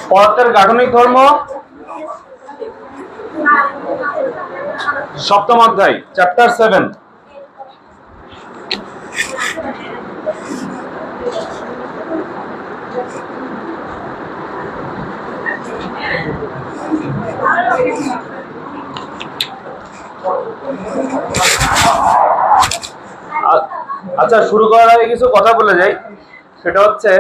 পদার্থের গাঠনিক ধর্ম, সপ্তম অধ্যায়, চ্যাপ্টার 7। আচ্ছা, শুরু করার আগে কিছু কথা বলে যাই। সেটা হচ্ছে,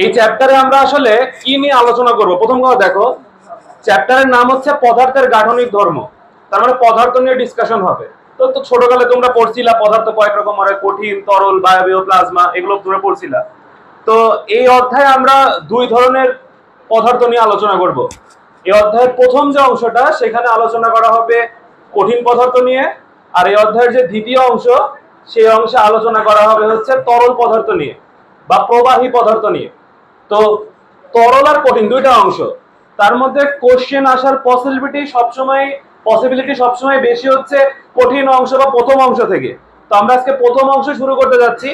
এই চ্যাপ্টারে আমরা আসলে কি নিয়ে আলোচনা করব। প্রথম কথা দেখো, চ্যাপ্টারের নাম হচ্ছে পদার্থের গাঠনিক ধর্ম। তার মানে পদার্থ নিয়ে ডিসকাশন হবে। তো ছোটকালে তোমরা পড়ছিলা পদার্থ কয়েক রকম হয়, কঠিন, তরল, বায়বীয়, প্লাজমা, এগুলো তোমরা পড়ছিলা। তো এই অধ্যায়ে আমরা দুই ধরনের পদার্থ নিয়ে আলোচনা করব। এই অধ্যায়ের প্রথম যে অংশটা, সেখানে আলোচনা করা হবে কঠিন পদার্থ নিয়ে, আর এই অধ্যায়ের যে দ্বিতীয় অংশ, সেই অংশে আলোচনা করা হবে হচ্ছে তরল পদার্থ নিয়ে বা প্রবাহী পদার্থ নিয়ে। তো তরল আর কঠিন দুইটা অংশ, তার মধ্যে কোশ্চেন আসার পসিবিলিটি সবসময় বেশি হচ্ছে কঠিন অংশ বা প্রথম অংশ থেকে। তো আমরা আজকে প্রথম অংশ শুরু করতে যাচ্ছি,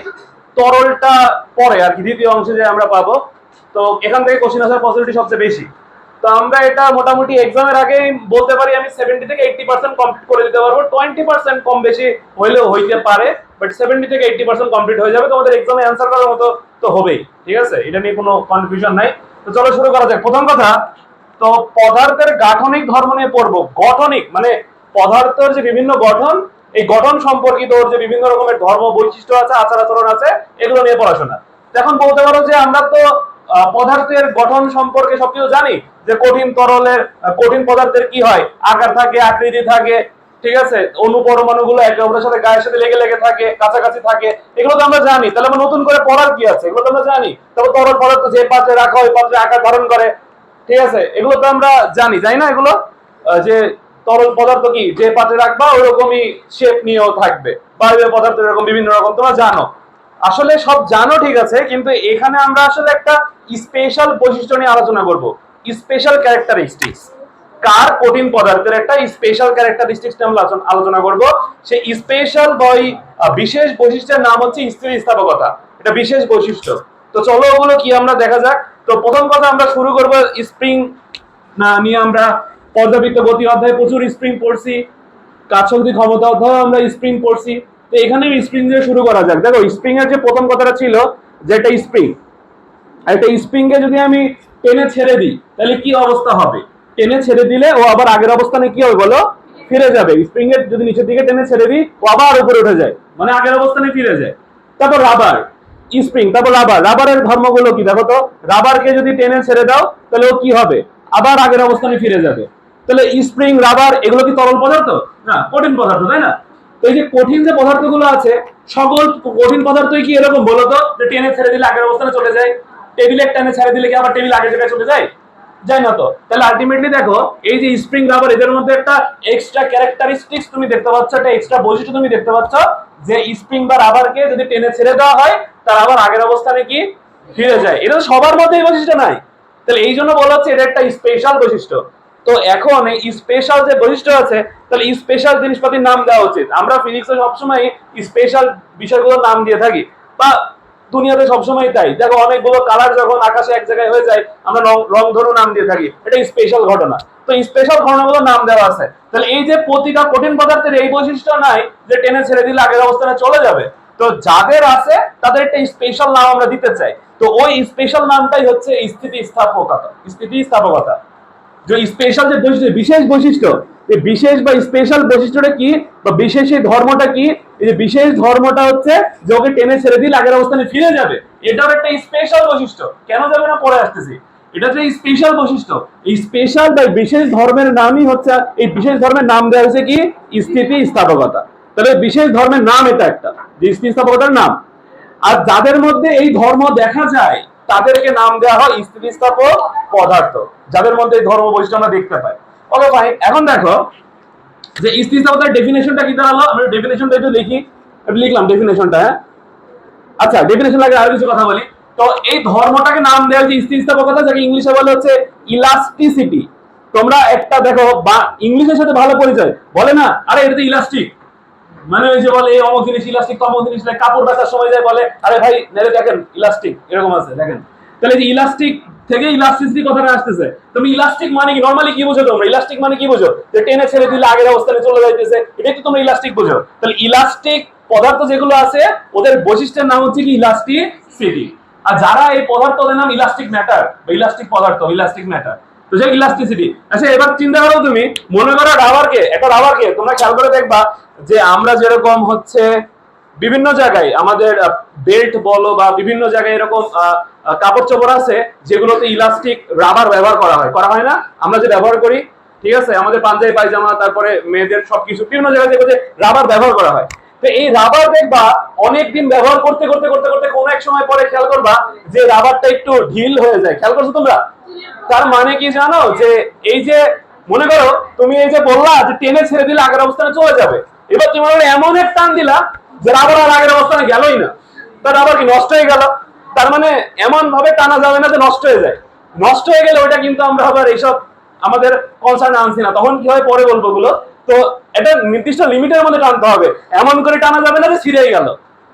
তরলটা পরে আর কি দ্বিতীয় অংশে যে আমরা পাবো। তো এখান থেকে কোশ্চেন আসার পসিবিলিটি সবচেয়ে বেশি। তো আমরা এটা মোটামুটি এক্সামের আগেই বলতে পারি আমি 70 থেকে 80% কমপ্লিট করে দিতে পারবো। 20% কম বেশি হইলেও হইতে পারে, বাট 70 থেকে 80% কমপ্লিট হয়ে যাবে। তোমাদের এক্সামে অ্যান্সার করার মতো তো হবেই, ঠিক আছে? এটা নিয়ে কোনো কনফিউশন নাই। তো চলো শুরু করা যাক। প্রথম কথা, তো পদার্থের গাঠনিক ধর্ম নিয়ে পড়বো। গঠনিক মানে পদার্থের যে বিভিন্ন গঠন, এই গঠন সম্পর্কিত ওর যে বিভিন্ন রকমের ধর্ম, বৈশিষ্ট্য আছে, আচার আচরণ আছে, এগুলো নিয়ে পড়াশোনা। এখন বলতে পারো যে আমরা তো পদার্থের গঠন সম্পর্কে সবকিছু জানি, যে কঠিন পদার্থের কি হয়, আকার থাকে, আকৃতি থাকে, ঠিক আছে, অনুপরমাণুগুলো একে অপরের সাথে গায়ের সাথে লেগে লেগে থাকে, কাছাকাছি থাকে, এগুলো তো আমরা জানি। তাহলে আমরা নতুন করে পড়ার কি আছে? এগুলো তো আমরা জানি। তবে তরল পদার্থ যে পাত্রে রাখা হয়, পাত্রে আকার ধারণ করে, ঠিক আছে, এগুলো তো আমরা জানি, জানি না? এগুলো যে তরল পদার্থ কি যে পাত্রে রাখবা ওরকমই শেপ নিয়েও থাকবে, বায়বীয় পদার্থ এরকম বিভিন্ন রকম তোমরা জানো। আসলে সব জানো, ঠিক আছে, কিন্তু এখানে আমরা আসলে একটা স্পেশাল বৈশিষ্ট্য নিয়ে আলোচনা করব। স্পেশাল ক্যারেক্টারিস্টিক্স, কার কঠিন পদার্থের একটা স্পেশাল ক্যারেক্টারিস্টিক্স নিয়ে আমরা আলোচনা করব। সেই স্পেশাল বা বিশেষ বৈশিষ্ট্যের নাম হচ্ছে স্থিতিস্থাপকতা। এটা বিশেষ বৈশিষ্ট্য। তো চলো ওগুলো কি আমরা দেখা যাক। তো প্রথম কথা আমরা শুরু করব স্প্রিং নিয়ে। আমরা পর্যাবৃত্ত গতি অধ্যায়ে প্রচুর স্প্রিং পড়ছি, কাজশক্তি ক্ষমতা অধ্যায়ে আমরা স্প্রিং পড়ছি। তো এখানে স্প্রিং দিয়ে শুরু করা যাক। দেখো, স্প্রিং এর যে প্রথম কথাটা ছিল, যে একটা স্প্রিং কে যদি আমি টেনে ছেড়ে দিই, তাহলে কি অবস্থা হবে? টেনে ছেড়ে দিলে ও আবার আগের অবস্থানে কি হবে বলো? ফিরে যাবে। স্প্রিং এর যদি নিচের দিকে টেনে ছেড়ে দিই, ও আবার উপরে উঠে যায়, মানে আগের অবস্থানে ফিরে যায়। তারপর রাবার স্প্রিং, তারপর রাবারের ধর্মগুলো কি দেখো তো। রাবারকে যদি টেনে ছেড়ে দাও, তাহলে ও কি হবে? আবার আগের অবস্থানে ফিরে যাবে। তাহলে স্প্রিং, রাবার, এগুলো কি তরল পদার্থ? না, কঠিন পদার্থ, তাই না? তো এই যে কঠিন যে পদার্থগুলো আছে, সকল কঠিন পদার্থই কি এরকম বলতো, যে টেনে ছেড়ে দিলে আগের অবস্থানে চলে যায়? টেবিলে টেনে ছেড়ে দিলে কি আবার টেবিল আগের জায়গায় চলে যায়? যায় না তো। তাহলে আলটিমেটলি দেখো, এই যে স্প্রিং, রাবার, এদের মধ্যে একটা এক্সট্রা ক্যারেক্টারিস্টিক্স তুমি দেখতে পাচ্ছ, একটা এক্সট্রা বৈশিষ্ট্য তুমি দেখতে পাচ্ছ, যে স্প্রিং বা রাবারকে যদি টেনে ছেড়ে দেওয়া হয়, তার আবার আগের অবস্থানে কি ফিরে যায়। এটা সবার মধ্যে এই বৈশিষ্ট্য নাই। তাহলে এই জন্য বলা হচ্ছে এটা একটা স্পেশাল বৈশিষ্ট্য। তো এখন এই স্পেশাল যে বৈশিষ্ট্য আছে, তাহলে স্পেশাল জিনিসপাতির নাম দেওয়া উচিত। আমরা ফিজিক্সে সবসময় স্পেশাল বিষয়গুলোর নাম দিয়ে থাকি, বা দুনিয়াতে সবসময় তাই। দেখো, অনেকগুলো কালার যখন আকাশে এক জায়গায় হয়ে যায়, আমরা রং ধনু নাম দিয়ে থাকি, এটা স্পেশাল ঘটনা। তো স্পেশাল ঘটনাগুলোর নাম দেওয়া আছে। তাহলে এই যে প্রতিটা কঠিন পদার্থের এই বৈশিষ্ট্য নাই যে টেনে ছেড়ে দিলে আগের অবস্থানে চলে যাবে, তো যাদের আছে তাদের একটা স্পেশাল নাম আমরা দিতে চাই। তো ওই স্পেশাল নামটাই হচ্ছে স্থিতিস্থাপকতা। যে স্পেশাল যে বৈশিষ্ট্য, বিশেষ বৈশিষ্ট্য, এই বিশেষ বা স্পেশাল বৈশিষ্ট্যটা কি, বা বিশেষ এই ধর্মটা কি? এই যে বিশেষ ধর্মটা হচ্ছে যে ওকে টেনে ছেড়ে দিলে আগের অবস্থানে ফিরে যাবে। এটাও একটা স্পেশাল বৈশিষ্ট্য। কেন যাবে না, পরে আসতেছি। এটা হচ্ছে স্পেশাল বৈশিষ্ট্য। এই স্পেশাল বা বিশেষ ধর্মের নামই হচ্ছে, এই বিশেষ ধর্মের নাম দেওয়া হয়েছে কি স্থিতিস্থাপকতা। তাহলে বিশেষ ধর্মের নাম এটা একটা, যে স্থিতিস্থাপকতার নাম। আর যাদের মধ্যে এই ধর্ম দেখা যায় তাদেরকে নাম দেওয়া হয় স্থিতিস্থাপক পদার্থ, যাদের মধ্যে এই ধর্ম বৈশিষ্ট্য আমরা দেখতে পাই। ওকে ভাই, এখন দেখো যে স্থিতিস্থাপকতার ডেফিনেশনটা কি দাঁড়ালো। আমরা ডেফিনেশনটা একটু লিখি, লিখলাম ডেফিনেশনটা। হ্যাঁ, আচ্ছা, ডেফিনেশন লাগে আরো কিছু কথা বলি। তো এই ধর্মটাকে নাম দেওয়া হচ্ছে স্থিতিস্থাপকতা, যাকে ইংলিশে বলে হচ্ছে ইলাস্টিসিটি। তোমরা একটা দেখো, বা ইংলিশের সাথে ভালো পরিচয়, বলে না আরে এটা তো ইলাস্টিক, মানে ওই যে বলে এই অমুক জিনিস ইলাস্টিক, তমুক জিনিস কাপড় কাচার সময় যায় বলে আরে ভাই নেড়ে দেখেন ইলাস্টিক, এরকম আছে দেখেন। তাহলে যে ইলাস্টিক থেকে ইলাস্টিসিটি কথাটা আসতেছে। তুমি ইলাস্টিক মানে কি, নরমালি কি বুঝো তোমরা? ইলাস্টিক মানে কি বুঝো? যে টেনে ছেড়ে দিলে আগের অবস্থানে চলে যাইতেছে, এটা কি তোমরা ইলাস্টিক বুঝো? তাহলে ইলাস্টিক পদার্থ যেগুলো আছে ওদের বৈশিষ্ট্যের নাম হচ্ছে কি ইলাস্টিসিটি। আর যারা এই পদার্থ ওদের নাম ইলাস্টিক ম্যাটার বা ইলাস্টিক পদার্থ, ইলাস্টিক ম্যাটার। তো যে ইলাস্টিসিটি। আচ্ছা, এবার চিন্তা করো, তুমি মনে করো রাবারকে, একটা রাবারকে তোমরা খেয়াল করে দেখবা যে আমরা যেরকম হচ্ছে বিভিন্ন জায়গায় আমাদের বেল্ট বলো বা বিভিন্ন জায়গায় এরকম কাপড় চোপড় আছে যেগুলোতে ইলাস্টিক রাবার ব্যবহার করা হয়, করা হয় না? আমরা যে ব্যবহার করি, ঠিক আছে, আমাদের পাঞ্জাবি পায়জামা, তারপরে মেয়েদের সবকিছু বিভিন্ন জায়গায় দেখবো যে রাবার ব্যবহার করা হয়। তো এই রাবার দেখবা অনেকদিন ব্যবহার করতে করতে করতে করতে কোন এক সময় পরে খেয়াল করবা যে রাবারটা একটু ঢিল হয়ে যায়। খেয়াল করছো তোমরা? তার মানে কি জানো? যে এই যে মনে করো তুমি এই যে বললা যে টেনে ছেড়ে দিলে আগের অবস্থানে চলে যাবে, এবার তুমি এমন এক টান দিলা যে রাবার আর আগের অবস্থানে গেলই না, তার রাবার কি নষ্ট হয়ে গেল? তার মানে এমন ভাবে টানা যাবে না যে নষ্ট হয়ে যায়। নষ্ট হয়ে গেলে ওটা কিন্তু আমরা আবার এইসব আমাদের কনসার্ন আনছি না, তখন কি হয় পরে বলবো গুলো। তো এটা নির্দিষ্ট লিমিটের মধ্যে টানতে হবে, এমন করে টানা যাবে না যে ছিঁড়ে গেল।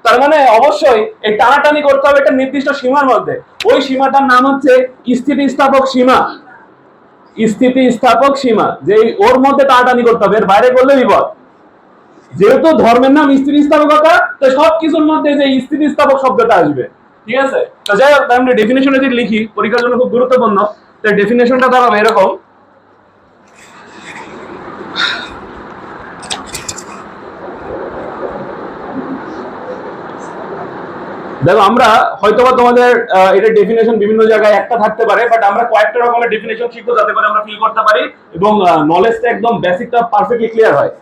তার মানে অবশ্যই এই টানাটানি করতে হবে একটা নির্দিষ্ট সীমার মধ্যে। ওই সীমাটার নাম হচ্ছে স্থিতিস্থাপক সীমা। স্থিতিস্থাপক সীমা, যে ওর মধ্যে টানাটানি করতে হবে, এর বাইরে করলে বিপদ। যেহেতু ধর্মের নাম স্থিতিস্থাপকতা, তো সবকিছুর মধ্যে যে স্থিতিস্থাপক শব্দটা আসবে। ঠিক আছে, তো যাই হোক, আমরা ডেফিনেশন যদি লিখি, পরীক্ষার জন্য খুব গুরুত্বপূর্ণ। তো ডেফিনেশনটা দাঁড়াবে এরকম। দেখো, আমরা হয়তোবা তোমাদের এটা ডেফিনেশন বিভিন্ন জায়গায় একটা থাকতে পারে, বাট আমরা কয়েকটা রকমের ডেফিনেশন শিখবো যাতে করে আমরা ফিল করতে পারি এবং নলেজটা একদম বেসিকটা পারফেক্টলি ক্লিয়ার হয়।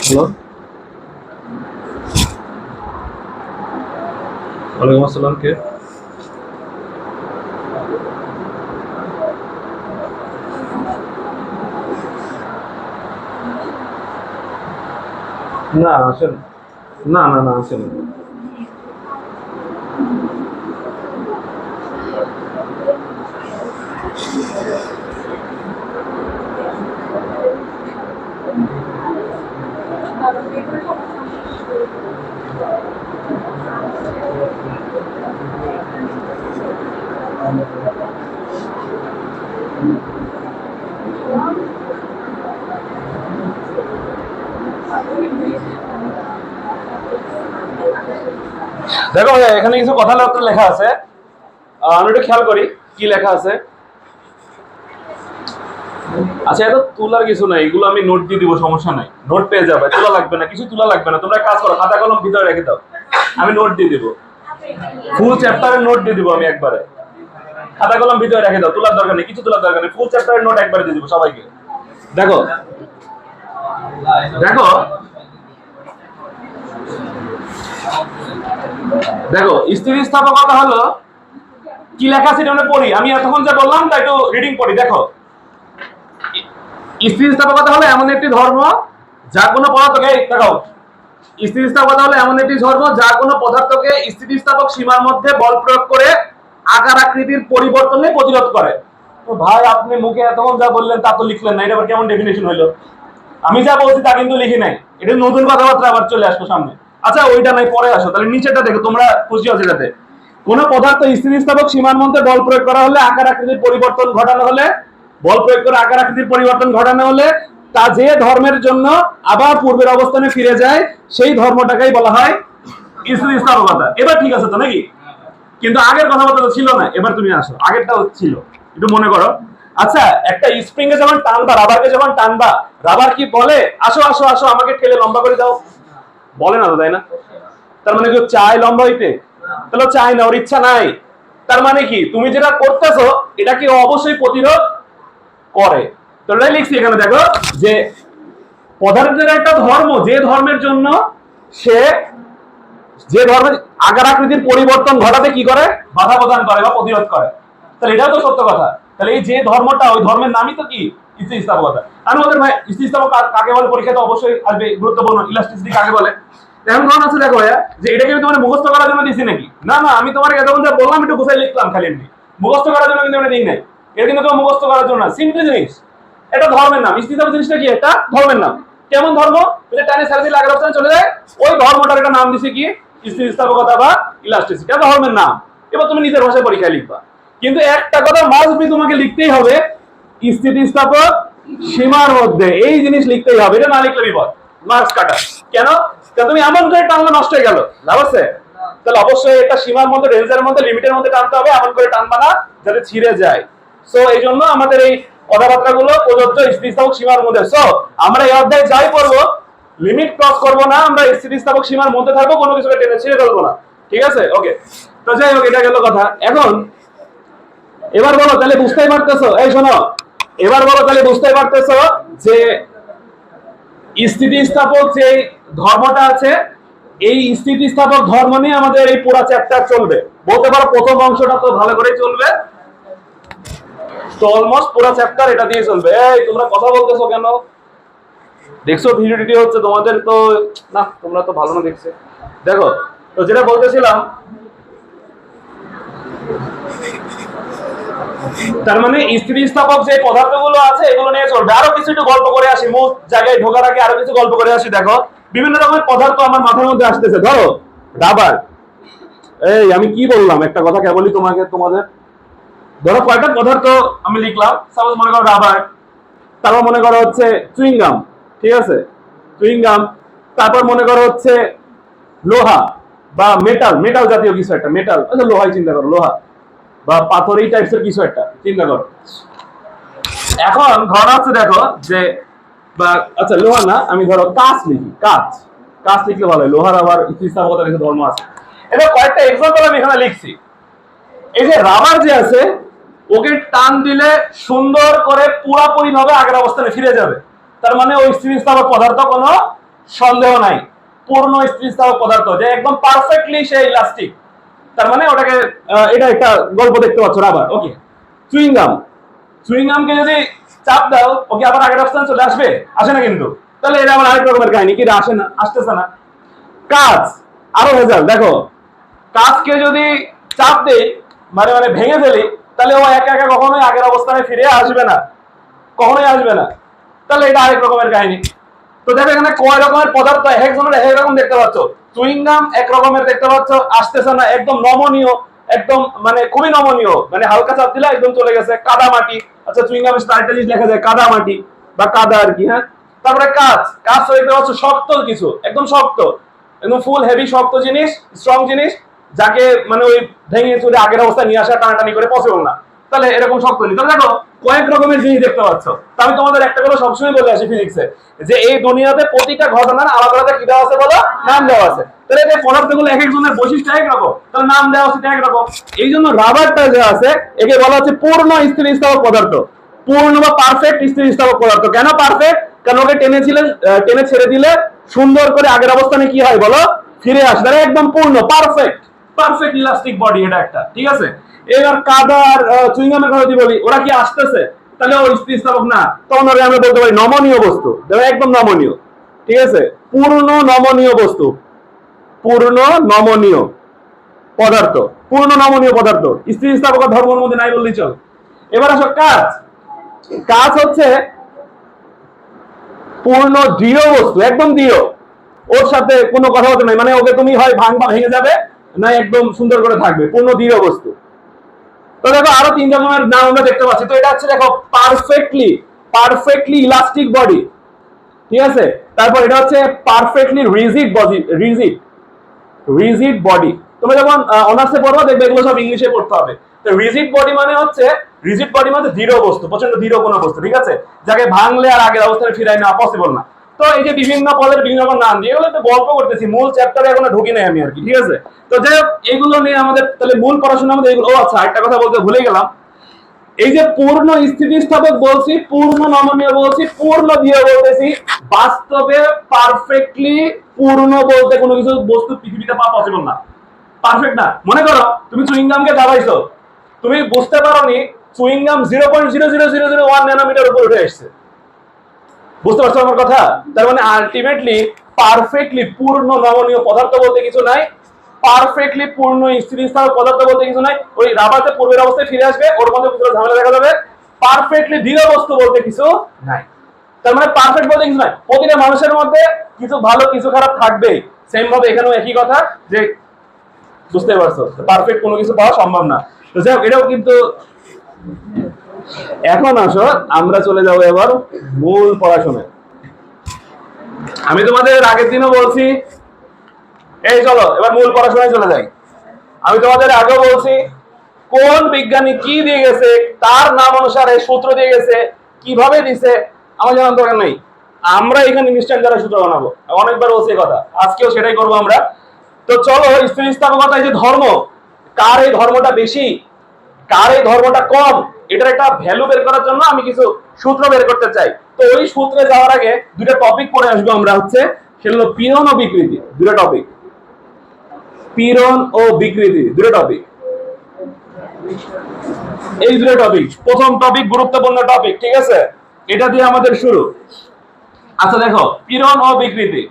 হ্যালো। ওয়ালাইকুম আসসালাম। কে? না আসেন। না না না আসেন। দেখো ভাইয়া, এখানে কিছু কথাবার্তা লেখা আছে। আমি একটু খেয়াল করি কি লেখা আছে। আচ্ছা, এত তোলার কিছু নাই, এগুলো আমি নোট দিয়ে দিব, সমস্যা নাই, নোট পেয়ে যাবে, তোলা লাগবে না, কিছু তোলা লাগবে না। তোমরা কাজ করো, খাতা কলম ভিতরে রেখে দাও, আমি নোট দিয়ে দিব, ফুল চ্যাপ্টারের নোট দিয়ে দিব আমি একবারে। খাতা কলম ভিতরে রেখে দাও, তোলার দরকার নেই, কিছু তোলার দরকার নেই, ফুল চ্যাপ্টারের নোট একবারে দিয়ে দিব সবাইকে। দেখো দেখো দেখো স্থিতিস্থাপকতা হলো কি লেখা আছে এটা পড়ি, আমি এতক্ষণ যা বললাম তাই একটু রিডিং পড়ি। দেখো, স্থিতিস্থাপকতা হলো এমন একটি ধর্ম যা কোনো পদার্থকে, দেখো, স্থিতিস্থাপকতা হলো এমন একটি ধর্ম যা কোনো পদার্থকে স্থিতিস্থাপক সীমার মধ্যে বল প্রয়োগ করে আকার আকৃতির পরিবর্তনে প্রতিরোধ করে। তো ভাই, আপনি মুখে এতক্ষণ যা বললেন তা তো লিখলেন না, এটা আবার কেমন ডেফিনেশন হলো? আমি যা বলছি তা কিন্তু লিখি নাই, এটা নতুন কথাবার্তা আবার চলে আসলো সামনে। আচ্ছা, ওইটা নাই, পরে আসো, তাহলে নিচেটা দেখো, তোমরা খুশি আছো এটাতে। কোন পদার্থ স্থিতিস্থাপক সীমার মধ্যে বল প্রয়োগ করা হলে আকার আকৃতির পরিবর্তন ঘটানো হলে, বল প্রয়োগ করে আকার আকৃতির পরিবর্তন ঘটানো হলে তা যে ধর্মের জন্য আবার পূর্বের অবস্থানে ফিরে যায়, সেই ধর্মটাকেই বলা হয় স্থিতিস্থাপকতা। এবার ঠিক আছে তো নাকি? কিন্তু আগের কথাবার্তা তো ছিল না, এবার তুমি আসো, আগেরটাও ছিল, একটু মনে করো। আচ্ছা, একটা স্প্রিং এ যেমন টানবা, রাবারকে যেমন টানবা, রাবার কি বলে আসো আসো আসো আমাকে ঠেলে লম্বা করে দাও? বলে না তো, তাই না? তার মানে কি চাই লম্বা হইতে? তাহলে চাই না, ওর ইচ্ছা নাই। তার মানে কি তুমি যেটা করতেছো এটা কি অবশ্যই প্রতিরোধ করে। তো এটাই লিখছি এখানে, দেখো যে পদার্থের একটা ধর্ম, যে ধর্মের জন্য সে, যে ধর্মের আকার আকৃতির পরিবর্তন ঘটাতে কি করে, বাধা প্রদান করে বা প্রতিরোধ করে। তাহলে এটাও তো সত্য কথা। তাহলে এই যে ধর্মটা, ওই ধর্মের নামই তো কি? স্থিতিস্থাপকতা। আর ওদের ভাই, স্থিতিস্থাপক কাকে বলে পরীক্ষাতে অবশ্যই আসবে, গুরুত্বপূর্ণ। ইলাস্টিসিটি কাকে বলে? এমন ধরন আছে, দেখো ভাইয়া, যে এটাকে আমি তোমার মুখস্থ করার জন্য দিছি নাকি? না না, আমি তোমার এতক্ষণ যা বললাম একটু গুছাই লিখলাম খালি, এমনি মুখস্থ করার জন্য কিন্তু আমরা দিই নাই। এটা কিন্তু তোমার মুখস্থ করার জন্য না, সিম্পল জিনিস। এটা ধর্মের নাম। স্থিতিস্থাপক জিনিসটা কি? একটা ধর্মের নাম। কেমন ধর্ম? টানে সার্ভিস আগের অবস্থানে চলে যায়, ওই ধর্মটার একটা নাম দিছে কি? স্থিতিস্থাপকতা বা ইলাস্টিসিটি। এটা ধর্মের নাম। এবার তুমি নিজের ভাষায় পরীক্ষায় লিখবা, কিন্তু একটা কথা মাস্ট বি তোমাকে লিখতেই হবে, স্থিতিস্থাপক সীমার মধ্যে, এই জিনিস লিখতেই হবে। এটা না লিখলে বিপদ, মার্কস কাটা। কেন? তুমি এমন করে টানলে নষ্ট হয়ে গেল, লাভ আছে? তাহলে অবশ্যই এটা সীমার মধ্যে, রেঞ্জের মধ্যে, লিমিটের মধ্যে টানতে হবে, এমন করে টানবা না যাতে ছিঁড়ে যায়। সো এই জন্য আমাদের এই কথাবার্তা গুলো প্রযোজ্য স্থিতিস্থাপক সীমার মধ্যে। সো আমরা এই অধ্যায়ে যাই পড়বো, লিমিট ক্রস করবো না, আমরা স্থিতিস্থাপক সীমার মধ্যে থাকবো, কোনো কিছুকে টেনে ছিঁড়ে ফেলবো না। ঠিক আছে? ওকে। তো যাই হোক, এটা গেল কথা। এখন এবার বলো, তাহলে বুঝতেই পারতেছো, এই শোনো, এবার বলো তাহলে বুঝতেই পারতেছো যে স্থিতিস্থাপক যে ধর্মটা আছে, এই স্থিতিস্থাপক ধর্ম নিয়ে আমাদের এই পুরো চ্যাপ্টার চলবে। বলতে পারো প্রথম অংশটা তো ভালো করে চলবে, তো অলমোস্ট পুরো চ্যাপ্টার এটা দিয়ে চলবে। এই তোমরা কথা বলতেছো কেন? দেখছো ভিডিও টিডিও হচ্ছে তোমাদের তো? না, তোমরা তো ভালো না দেখছে। দেখো, তো যেটা বলতেছিলাম, তার মানে স্থিতিস্থাপক যে পদার্থগুলো আছে এগুলো নিয়ে চলবে। আরো কিছু একটু গল্প করে আসি, মূল জায়গায় ঢোকার আগে আরো কিছু গল্প করে আসি। দেখো, বিভিন্ন রকমের পদার্থ আমার মাথার মধ্যে আসতেছে। ধরো রাবার। এই আমি কি বললাম, একটা কথা কেবলই তোমাকে, তোমাদের ধরো কয়টা পদার্থ আমি লিখলাম। সাপোজ মনে করো রাবার, তারপর মনে করো হচ্ছে চুইংগাম, ঠিক আছে, চুইংগাম। তারপর মনে করো হচ্ছে লোহা বা মেটাল, মেটাল জাতীয় কিছু একটা, মেটাল, আচ্ছা লোহাই চিন্তা করো, লোহা বা পাথর, এই টাইপসের কিছু একটা চিন্তা করো। এখন ধরা হচ্ছে, দেখো যে, বা আচ্ছা লোহা না, আমি ধরো কাঁচ লিখি, কাঁচ, কাঁচ লিখলে ভালো হয়, লোহার আবার স্থিতিস্থাপকতা কিছু ধর্ম আছে। এবার কয়েকটা এক্সাম্পল আমি এখানে লিখছি। এই যে রাবার যে আছে, ওকে টান দিলে সুন্দর করে পুরাপুরি ভাবে আগের অবস্থানে ফিরে যাবে। তার মানে ওই স্থিতিস্থাপক পদার্থ, কোনো সন্দেহ নাই, পূর্ণ স্থিতিস্থাপক পদার্থ, যে একদম পারফেক্টলি সেই ইলাস্টিক। তার মানে ওটাকে এটা একটা গল্প দেখতে পাচ্ছ রাবার। ওকে, চুইংগাম, চুইংগামকে যদি চাপ দাও ওকে আবার আগের অবস্থান চলে আসবে, আসে না কিন্তু। তাহলে এটা আবার আরেক রকমের কাহিনী, কি আসে না, আসতেছে না। কাজ, আরো ভেজাল। দেখো কাজকে যদি চাপ দেই মানে মানে ভেঙে ফেলি, তাহলে ও একা একা কখনোই আগের অবস্থানে ফিরে আসবে না, কখনোই আসবে না। তাহলে এটা আরেক রকমের কাহিনী। তো দেখো এখানে কয় রকমের পদার্থ এক একজনের এক রকম দেখতে পাচ্ছ। চুইংগাম এক রকমের দেখতে পাচ্ছ, আসতেছে না, একদম নমনীয়, একদম মানে খুবই নমনীয়, মানে হালকা চাপ দিলে একদম চলে গেছে। কাদা মাটি, আচ্ছা চুইংগামের স্টাইটালিশ লেখা যায় কাদা মাটি বা কাদা আর কি। হ্যাঁ, তারপরে কাজ, কাজ দেখতে পাচ্ছ শক্ত কিছু, একদম শক্ত, একদম ফুল হেভি শক্ত জিনিস, স্ট্রং জিনিস, যাকে মানে ওই ভেঙে চুরে আগের অবস্থায় নিয়ে আসা টানাটানি করে পসিবল না। তাহলে এরকম শক্ত জিনিস। তাহলে দেখো কয়েক রকমের জিনিস দেখতে পাচ্ছ। তো আমি তোমাদের একটা কথা সবসময় বলে আসি ফিজিক্সে, যে এই দুনিয়াতে প্রতিটা ঘটনার আলাদা আলাদা কি দেওয়া আছে বলো, নাম দেওয়া আছে। তাহলে এই পদার্থগুলো এক একজনের বৈশিষ্ট্য এক রকম, তাহলে নাম দেওয়া আছে এক রকম। এই জন্য রাবারটা যে আছে একে বলা হচ্ছে পূর্ণ স্থিতিস্থাপক পদার্থ, পূর্ণ বা পারফেক্ট স্থিতিস্থাপক পদার্থ। কেন পারফেক্ট? কারণ ওকে টেনে ছেড়ে দিলে সুন্দর করে আগের অবস্থানে কি হয় বলো, ফিরে আসবে, একদম পূর্ণ পারফেক্ট, পারফেক্ট ইলাস্টিক বডি এটা একটা, ঠিক আছে। এবার কাদা আর চুইংগামের কথা যদি বলি, ওরা কি আসতেছে, তাহলে ও স্থিতিস্থাপক না, তখন ওরা আমরা বলতে পারি নমনীয় বস্তু, একদম নমনীয়, ঠিক আছে, পূর্ণ নমনীয় বস্তু, পূর্ণ নমনীয় পদার্থ, পূর্ণ নমনীয় পদার্থ, স্থিতিস্থাপক ধর্মের মধ্যে নাই বললেই চল। এবার আসো কাজ, কাজ হচ্ছে পূর্ণ দৃঢ় বস্তু, একদম দৃঢ়, ওর সাথে কোনো কথা হতে নাই, মানে ওকে তুমি হয় ভাঙবা ভেঙে যাবে, না একদম সুন্দর করে থাকবে, পূর্ণ দৃঢ় বস্তু। তো দেখো আরো তিন রকমের নাম আমরা দেখতে পাচ্ছি। তো এটা হচ্ছে দেখো পারফেক্টলি ইলাস্টিক বডি, ঠিক আছে। তারপর এটা হচ্ছে পারফেক্টলি রিজিড বডি। তোমরা যখন অনার্সে পড়বা দেখবে এগুলো সব ইংলিশে পড়তে হবে। তো রিজিড বডি মানে হচ্ছে, রিজিড বডি মানে দৃঢ় বস্তু, প্রচন্ড দৃঢ় কোনো বস্তু, ঠিক আছে, যাকে ভাঙলে আর আগের অবস্থায় ফিরাই নেওয়া পসিবল না। তো এই যে বিভিন্ন পদের বিভিন্ন রকম নাম দিয়ে এগুলো তো গল্প করতেছি, মূল চ্যাপ্টারে এখনো ঢুকি নাই আমি আর কি, ঠিক আছে। তো যাই হোক এগুলো নিয়ে আমাদের তাহলে মূল পড়াশোনা আমাদের এগুলো। ও আচ্ছা, একটা কথা বলতে ভুলে গেলাম, এই যে পূর্ণ স্থিতিস্থাপক বলছি, পূর্ণ নমনীয় বলছি, পূর্ণ দিয়ে বলতেছি, বাস্তবে পারফেক্টলি পূর্ণ বলতে কোনো কিছু বস্তু পৃথিবীতে পাওয়া পসিবল না, পারফেক্ট না। মনে করো তুমি চুইংগামকে দাবাইছো, তুমি বুঝতে পারোনি চুইংগাম 0.00001 ন্যানোমিটার উপর উঠে এসেছে, বুঝতে পারছো আমার কথা? তার মানে আলটিমেটলি পারফেক্টলি পূর্ণ নমনীয় পদার্থ বলতে কিছু নাই, পারফেক্টলি পূর্ণ স্থিতিস্থাপক পদার্থ বলতে কিছু নাই। ওই রাবারতে পূর্বের অবস্থায় ফিরে আসবে, ওর মধ্যে কিছু ঝামেলা দেখা যাবে। পারফেক্টলি দৃঢ় বস্তু বলতে কিছু নাই। তার মানে পারফেক্ট বলতে কিছু নাই, প্রতিটা মানুষের মধ্যে কিছু ভালো কিছু খারাপ থাকবেই। সেম ভাবে এখানেও একই কথা, যে বুঝতে পারছো পারফেক্ট কোনো কিছু পাওয়া সম্ভব না। তো যাই হোক এটাও কিন্তু। এখন আসো আমরা চলে যাবো এবার মূল পড়াশোনায়। আমি তোমাদের আগের দিনও বলছি, এই চলো এবার মূল পড়াশোনায় চলে যাই। আমি তোমাদের আগেও বলছি, কোন বিজ্ঞানী কি দিয়ে গেছে, তার নাম অনুসারে সূত্র দিয়ে গেছে, কিভাবে দিছে আমার জানার দরকার নেই। আমরা এখানে ইনস্ট্যান্ট দ্বারা সূত্র বানাবো, অনেকবার বলছি কথা, আজকেও সেটাই করবো আমরা। তো চলো স্থিতিস্থাপকতা, এই যে ধর্ম, কার এই ধর্মটা বেশি, কার এই ধর্মটা কম, এটার একটা ভ্যালু বের করার জন্য আমি কিছু সূত্র বের করতে চাই। তো ওই সূত্রে যাওয়ার আগে দুটো টপিক পড়ে আসবো আমরা, হচ্ছে সেগুলো পীড়ন ও বিকৃতি, দুটো টপিক, পীড়ন ও বিকৃতি দুটো টপিক, এই দুটো টপিক। প্রথম টপিক গুরুত্বপূর্ণ টপিক, ঠিক আছে, এটা দিয়ে আমাদের শুরু। আচ্ছা দেখো পীড়ন ও বিকৃতি,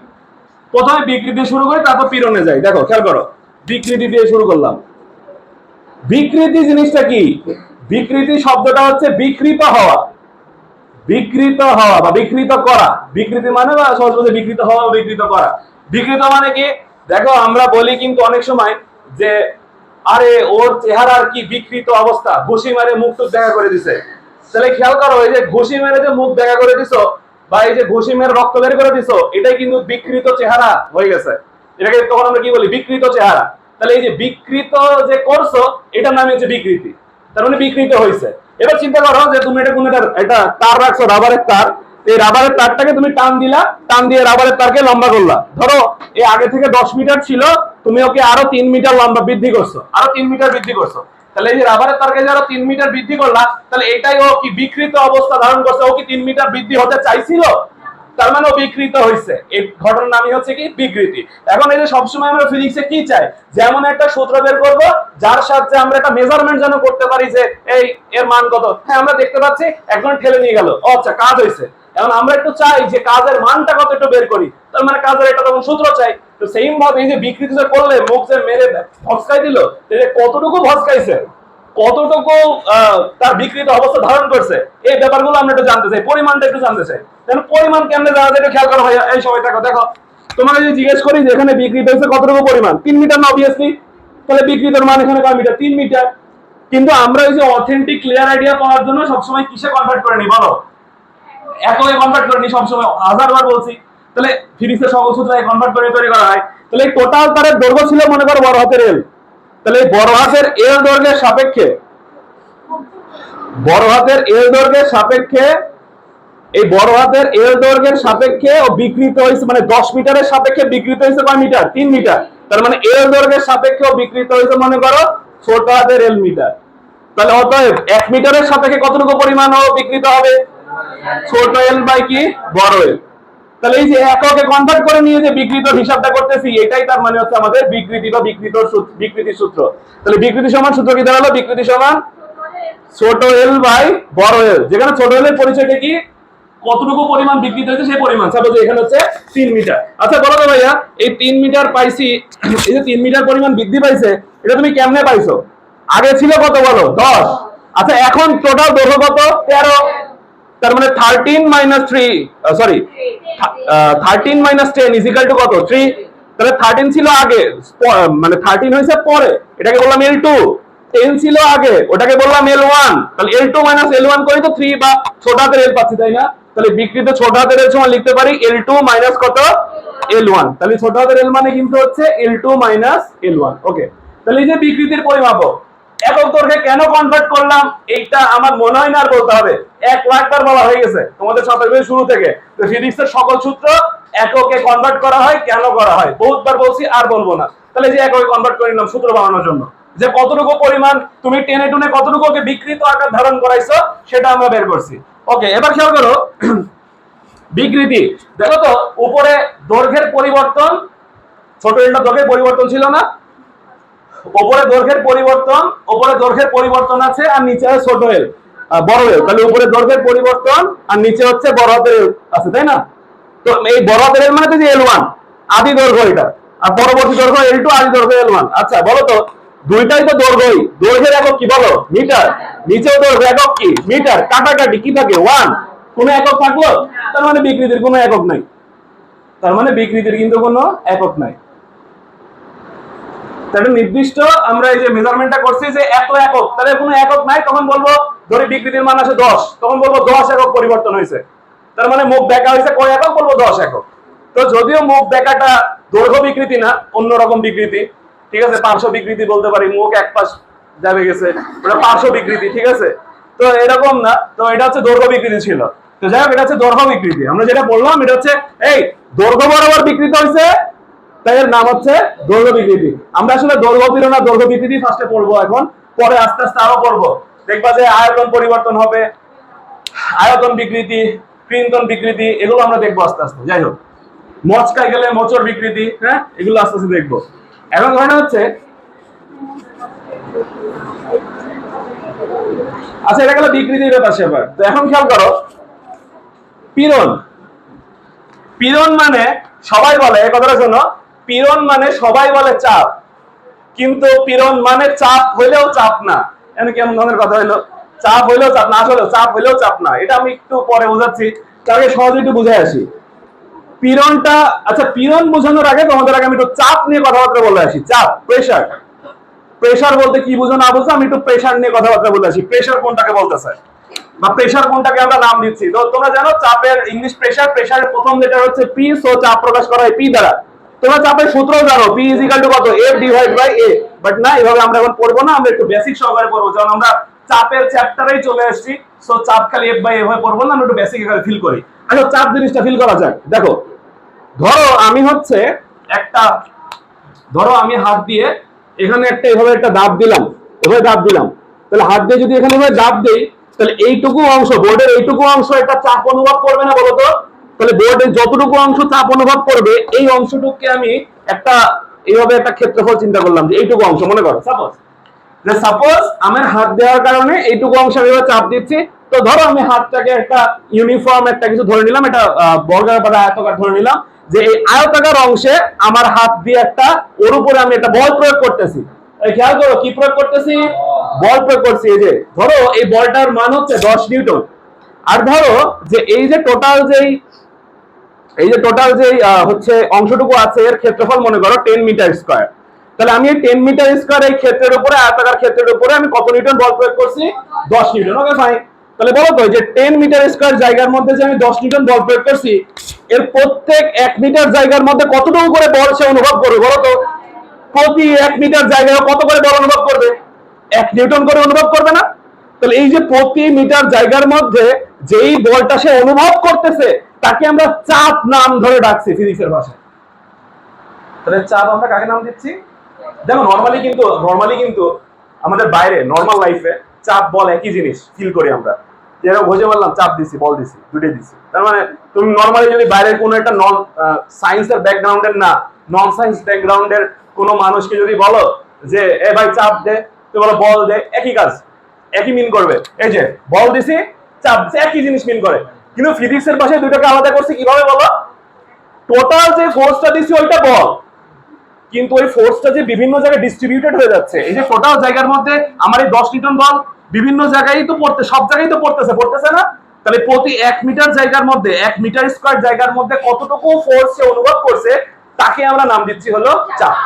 প্রথমে বিকৃতি শুরু করে তারপর পীড়নে যাই। দেখো খেয়াল করো, বিকৃতি দিয়ে শুরু করলাম। বিকৃতি জিনিসটা কি? বিকৃতি শব্দটা হচ্ছে বিকৃত হওয়া, বিকৃত হওয়া বা বিকৃত করা। বিকৃতি মানে বা সহজভাবে বিকৃত হওয়া, বিকৃত করা। বিকৃত মানে কি? দেখো আমরা বলি কিন্তু অনেক সময় যে আরে ওর চেহারার কি বিকৃত অবস্থা, ঘুষি মারে মুখ টুক দেখা করে দিছে। তাহলে খেয়াল করো, এই যে ঘুষি মেরে যে মুখ দেখা করে দিছো বা এই যে ঘুষি মেরে রক্ত বের করে দিছো, এটাই কিন্তু বিকৃত চেহারা হয়ে গেছে। এটাকে তখন আমরা কি বলি? বিকৃত চেহারা। তাহলে এই যে বিকৃত যে করছো, এটার নাম হচ্ছে বিকৃতি, তার মানে বিকৃত হয়েছে। এবার চিন্তা করো যে তুমি এটা কোন একটা তার রাখছো, রাবারের তার, এই রাবারের তারটাকে তুমি টান দিলা, টান দিয়ে রাবারের তারকে লম্বা করলা। ধরো এই আগে থেকে 10 মিটার ছিল, তুমি ওকে আরো 3 মিটার লম্বা বৃদ্ধি করছো, আরো 3 মিটার বৃদ্ধি করছো। তাহলে এই যে রাবারের তারকে যে আরো 3 মিটার বৃদ্ধি করলা, তাহলে এটাই ও কি বিকৃত অবস্থা ধারণ করছে। ও কি 3 মিটার বৃদ্ধি হতে চাইছিল? তার মানে ও বিকৃত হয়েছে। এই ঘটনার নামই হচ্ছে কি বিকৃতি। এখন এই যে সবসময় আমরা ফিজিক্সে কি চাই, যেমন একটা সূত্র বের করব যার সাহায্যে আমরা একটা মেজারমেন্ট যেন করতে পারি যে এই এর মান কত। হ্যাঁ আমরা দেখতে পাচ্ছি একজন ঠেলে নিয়ে গেল, ও আচ্ছা কাজ হয়েছে। এখন আমরা একটু চাই যে কাজের মানটা কত একটু বের করি, তার মানে কাজের একটা তখন সূত্র চাই। তো সেম ভাবে এই যে বিকৃতি যে করলে মুখ যে মেরে ভস্কাই দিল, কতটুকু ভস্কাইছে, কতটুকু তার বিকৃত অবস্থা ধারণ করছে, এই ব্যাপারগুলো আমরা একটু জানতে চাই, পরিমাণটা একটু জানতে চাই। পরিমাণ কেমনে জানা যায় একটু খেয়াল করো ভাইয়া। এই সময় দেখো দেখো, তোমাকে যদি জিজ্ঞেস করি যে এখানে বিকৃত হয়েছে কতটুকু পরিমাণ, 3 মিটার না অবভিয়াসলি, তাহলে বিকৃতর মান এখানে কয় মিটার, 3 মিটার। কিন্তু আমরা এই যে অথেন্টিক ক্লিয়ার আইডিয়া পাওয়ার জন্য সবসময় কিসে কনভার্ট করে নি বলো, একই কনভার্ট করে নি সবসময়, হাজারবার বলছি। তাহলে ফিজিক্সের সকল সূত্র কনভার্ট করে তৈরি করা হয়। তাহলে টোটাল তারের দৈর্ঘ্য ছিল মনে করো বড় হাতের এল, তাহলে বড় হাতের এল দৈর্ঘ্যের সাপেক্ষে, বড় হাতের এল দৈর্ঘ্যের সাপেক্ষে, এই বড় হাতের এল দৈর্ঘ্যের সাপেক্ষে ও বিকৃত হয়েছে, মানে 10 মিটারের সাপেক্ষে বিকৃত হয়েছে কয় মিটার, 3 মিটার। তার মানে এল দৈর্ঘ্যের সাপেক্ষে ও বিকৃত হয়েছে মনে করো ছোট হাতের এল মিটার। তাহলে অতএব 1 মিটারের সাপেক্ষে কতটুকু পরিমাণ ও বিকৃত হবে, ছোট এল বাই কি বড় এল। তাহলে এই যে এককে কনভার্ট করে নিয়ে যে বিকৃতির হিসাবটা করতেছি, এটাই তার মানে হচ্ছে আমাদের বিকৃতি বা বিকৃতির সূত্র। তাহলে বিকৃতি সমান সূত্র কি দাঁড়ালো, বিকৃতি সমান ছোট এল বাই বড় এল, যেখানে ছোট এল এর পরিচয়টা কি, কতটুকু পরিমাণ বিকৃত হয়েছে সেই পরিমাণ। সাপোজ এখানে হচ্ছে 3 মিটার। আচ্ছা বলো তো ভাইয়া, এই 3 মিটার পাইছি, এই যে 3 মিটার পরিমাণ বৃদ্ধি পাইছে, এটা তুমি কেমনে পাইছো? আগে ছিল কত বলো, 10। আচ্ছা এখন টোটাল দৈর্ঘ্য কত, 13। তার মানে 13 minus 3, sorry 13 minus 10 is equal to কত, 3। তাহলে 13 ছিল আগে, মানে 13 হয়েছে পরে, এটাকে বললাম L2। 10 ছিল আগে, ওটাকে বললাম L1। তাহলে L2 মাইনাস L1 করে তো 3 বা ছোট হাতের L পাচ্ছি, তাই না? তাহলে বিকৃত ছোট হাতের L সমান লিখতে পারি L2 মাইনাস কত, L1। তাহলে ছোট হাতের L মানে কিন্তু হচ্ছে L2 মাইনাস L1। ওকে, তাহলে এই যে বিকৃতির পরিমাপক একক দৈর্ঘ্যে কেন কনভার্ট করলাম, এইটা আমার মনে হয় না আর বলতে হবে, 1,00,000 বার বলা হয়ে গেছে তোমাদের সাথে শুরু থেকে। তো ফিজিক্সের সকল সূত্র এককে কনভার্ট করা হয়, কেন করা হয় বহুতবার বলছি, আর বলবো না। তাহলে যে এককে কনভার্ট করে নিলাম সূত্র বানানোর জন্য, যে কতটুকু পরিমাণ তুমি টেনে টুনে কতটুকু ওকে বিকৃত আকার ধারণ করাইছো সেটা আমরা বের করছি। ওকে, এবার খেয়াল করো বিকৃতি। দেখো তো উপরে দৈর্ঘ্যের পরিবর্তন, ছোট এলটা দৈর্ঘ্যের পরিবর্তন ছিল না, উপরে দৈর্ঘ্যের পরিবর্তন, উপরে দৈর্ঘ্যের পরিবর্তন আছে আর নিচে আছে ছোট এল বড় এল। তাহলে উপরে দৈর্ঘ্যের পরিবর্তন আর নিচে হচ্ছে বড় হাতের এল আছে, তাই না? তো এই বড় হাতের এল মানে তো যে L1 আদি দৈর্ঘ্য এটা, আর পরবর্তী দৈর্ঘ্য L2 আদি দৈর্ঘ্য L1। আচ্ছা বলো তো দুইটাই তো দৈর্ঘ্যই, দৈর্ঘ্যের একক কি বলো, মিটার, নিচেও দৈর্ঘ্য একক কি মিটার, কাটাকাটি কি থাকে 1, কোনো একক থাকলো? তার মানে বিকৃতির কোনো একক নাই, তার মানে বিকৃতির কিন্তু কোনো একক নাই। তাহলে নির্দিষ্ট আমরা এই যে মেজারমেন্টটা করছি যে একক, তাহলে কোনো একক নাই, তখন বলবো ধরি বিকৃতির মান আছে 10, তখন বলবো 10 একক পরিবর্তন হয়েছে। তার মানে মুখ বেঁকা হয়েছে কয় একক, বলবো 10 একক। তো যদিও মুখ বেঁকাটা দৈর্ঘ্য বিকৃতি না, অন্যরকম বিকৃতি, ঠিক আছে, পার্শ্ব বিকৃতি বলতে পারি, মুখ এক পাশ যাবে গেছে, ওটা পার্শ্ব বিকৃতি, ঠিক আছে। তো এরকম না, তো এটা হচ্ছে দৈর্ঘ্য বিকৃতি ছিল। তো যাই হোক, এটা হচ্ছে দৈর্ঘ্য বিকৃতি। আমরা যেটা বললাম এটা হচ্ছে এই দৈর্ঘ্য বরাবর বিকৃত হয়েছে, তাই এর নাম হচ্ছে দৈর্ঘ্য বিকৃতি। আমরা আসলে দৈর্ঘ্য বিরোধ আর দৈর্ঘ্য বিকৃতি ফার্স্টে পড়বো, এখন পরে আস্তে আস্তে আরো পড়বো। দেখবা যে আয়তন পরিবর্তন হবে, আয়তন বিকৃতি, কৃন্তন বিকৃতি, এগুলো আমরা দেখবো আস্তে আস্তে। যাই হোক, মচকায় গেলে মোচড় বিকৃতি, হ্যাঁ এগুলো আস্তে আস্তে দেখবো। এখন ঘটনা হচ্ছে, আচ্ছা এটা গেল বিকৃতির ব্যাপার সেবার। তো এখন খেয়াল করো পীড়ন। পীড়ন মানে সবাই বলে, এই কথাটা শোনো, পীড়ন মানে সবাই বলে চাপ, কিন্তু পীড়ন মানে চাপ হইলেও চাপ না। এখানে কেমন ধরনের কথা হইলো, চাপ হইলেও চাপ না, আসলে চাপ হইলেও চাপ না, এটা আমি একটু পরে বোঝাচ্ছি, তাকে সহজে একটু বুঝে আসি পীড়নটা। আচ্ছা পীড়ন বোঝানোর আগে তোমাদের আগে আমি একটু চাপ নিয়ে কথাবার্তা বলে আসি। চাপ, প্রেশার, প্রেশার বলতে কি বুঝো না বুঝো আমি একটু প্রেশার নিয়ে কথাবার্তা বলে আসি। প্রেশার কোনটাকে বলতেছে বা প্রেশার কোনটাকে আমরা নাম দিচ্ছি। তো তোমরা জানো চাপের ইংলিশ প্রেশার, প্রেশারের প্রথম লেটার হচ্ছে পি, সো চাপ প্রকাশ করা হয় পি দ্বারা। তোমরা চাপের সূত্রও জানো, পি ইজ ইকুয়াল টু কত, F divide by A. But না, এভাবে আমরা এখন পড়বো না, আমরা একটু বেসিক সহকারে পড়বো, যখন আমরা চাপের চ্যাপ্টারেই চলে আসছি। সো চাপ খালি এফ বাই এভাবে পড়বো না, আমরা একটু বেসিক এখানে ফিল করি। আচ্ছা চাপ জিনিসটা ফিল করা যাক। দেখো ধরো আমি হচ্ছে একটা, ধরো আমি হাত দিয়ে এখানে একটা এভাবে একটা দাব দিলাম, এভাবে দাব দিলাম, তাহলে হাত দিয়ে যদি এখানে এভাবে দাব দেই, তাহলে এইটুকু অংশ, বোর্ডের এইটুকু অংশ একটা চাপ অনুভব করবে না বলতো? তাহলে বোর্ডে যতটুকু অংশ চাপ অনুভব করবে এই অংশটুকুকে আমি একটা এইভাবে একটা ক্ষেত্রফল চিন্তা করলাম যে এইটুকু অংশ মনে করো সাপোজ আমার হাত দেওয়ার কারণে এইটুকু অংশ আমি চাপ দিচ্ছি। তো ধরো আমি হাতটাকে একটা ইউনিফর্ম একটা কিছু ধরে নিলাম, এটা বর্গাকার বা আয়তাকার ধরে নিলাম, যে এই আয়তাকার অংশে আমার হাত দিয়ে একটা ওর উপরে আমি একটা বল প্রয়োগ করতেছি। খেয়াল করো কি প্রয়োগ করতেছি, বল প্রয়োগ করছি। এই যে ধরো এই বলটার মান হচ্ছে 10 নিউটন। আর ধরো যে এই যে টোটাল যে হচ্ছে অংশটুকু আছে এর ক্ষেত্রফল মনে করো 10 মিটার স্কয়ার। তাহলে আমি এই 10 মিটার স্কয়ার এই ক্ষেত্রের উপরে আয়তাকার ক্ষেত্রের উপরে আমি কত নিউটন বল প্রয়োগ করছি, 10 নিউটন। Okay fine. তাহলে বলো তো যে 10 মিটার স্কয়ার জায়গার মধ্যে যে আমি 10 নিউটন বল প্রয়োগ করছি এর প্রত্যেক 1 মিটার জায়গার মধ্যে কতটুকু করে বল সে অনুভব করবে বলো তো? প্রতি 1 মিটার জায়গায় কত করে বল অনুভব করবে? 1 নিউটন করে অনুভব করবে না? তাহলে এই যে প্রতি মিটার জায়গার মধ্যে যেই বলটা সে অনুভব করতেছে তাকে আমরা চাপ নাম ধরে ডাকছি ফিজিক্সের ভাষায়। তাহলে চাপ আমরা কাকে নাম দিচ্ছি? দেখো নরমালি কিন্তু আমাদের বাইরে নরমাল লাইফে চাপ বল একই জিনিস ফিল করি আমরা। যেরকম বুঝে বললাম চাপ দিছি বল দিছি দুটোই দিছি। তার মানে তুমি নরমালি যদি বাইরের কোনো একটা নন সায়েন্সের ব্যাকগ্রাউন্ডের না নন সায়েন্স ব্যাকগ্রাউন্ডের কোনো মানুষকে যদি বলো যে এ ভাই চাপ দে, তুমি বলো বল দে, একই কাজ একই মিন করবে। এই যে বল দিছি চাপ দিছি একই জিনিস মিন করে। কিন্তু ফিজিক্সের ভাষায় দুটোকে আলাদা করছে কিভাবে বলো? টোটাল যে ফোর্সটা দিছি ওইটা বল, কিন্তু ওই ফোর্সটা যে বিভিন্ন জায়গায় ডিস্ট্রিবিউটেড হয়ে যাচ্ছে। এই যে টোটাল জায়গার মধ্যে আমার এই 10 নিউটন বল বিভিন্ন জায়গায় তো সব জায়গায় তো পড়তেছে না? তাহলে প্রতি 1 মিটার জায়গার মধ্যে 1 মিটার স্কয়ার জায়গার মধ্যে কতটুকু ফোর্স সে অনুভব করছে তাকে আমরা নাম দিচ্ছি হলো চাপ।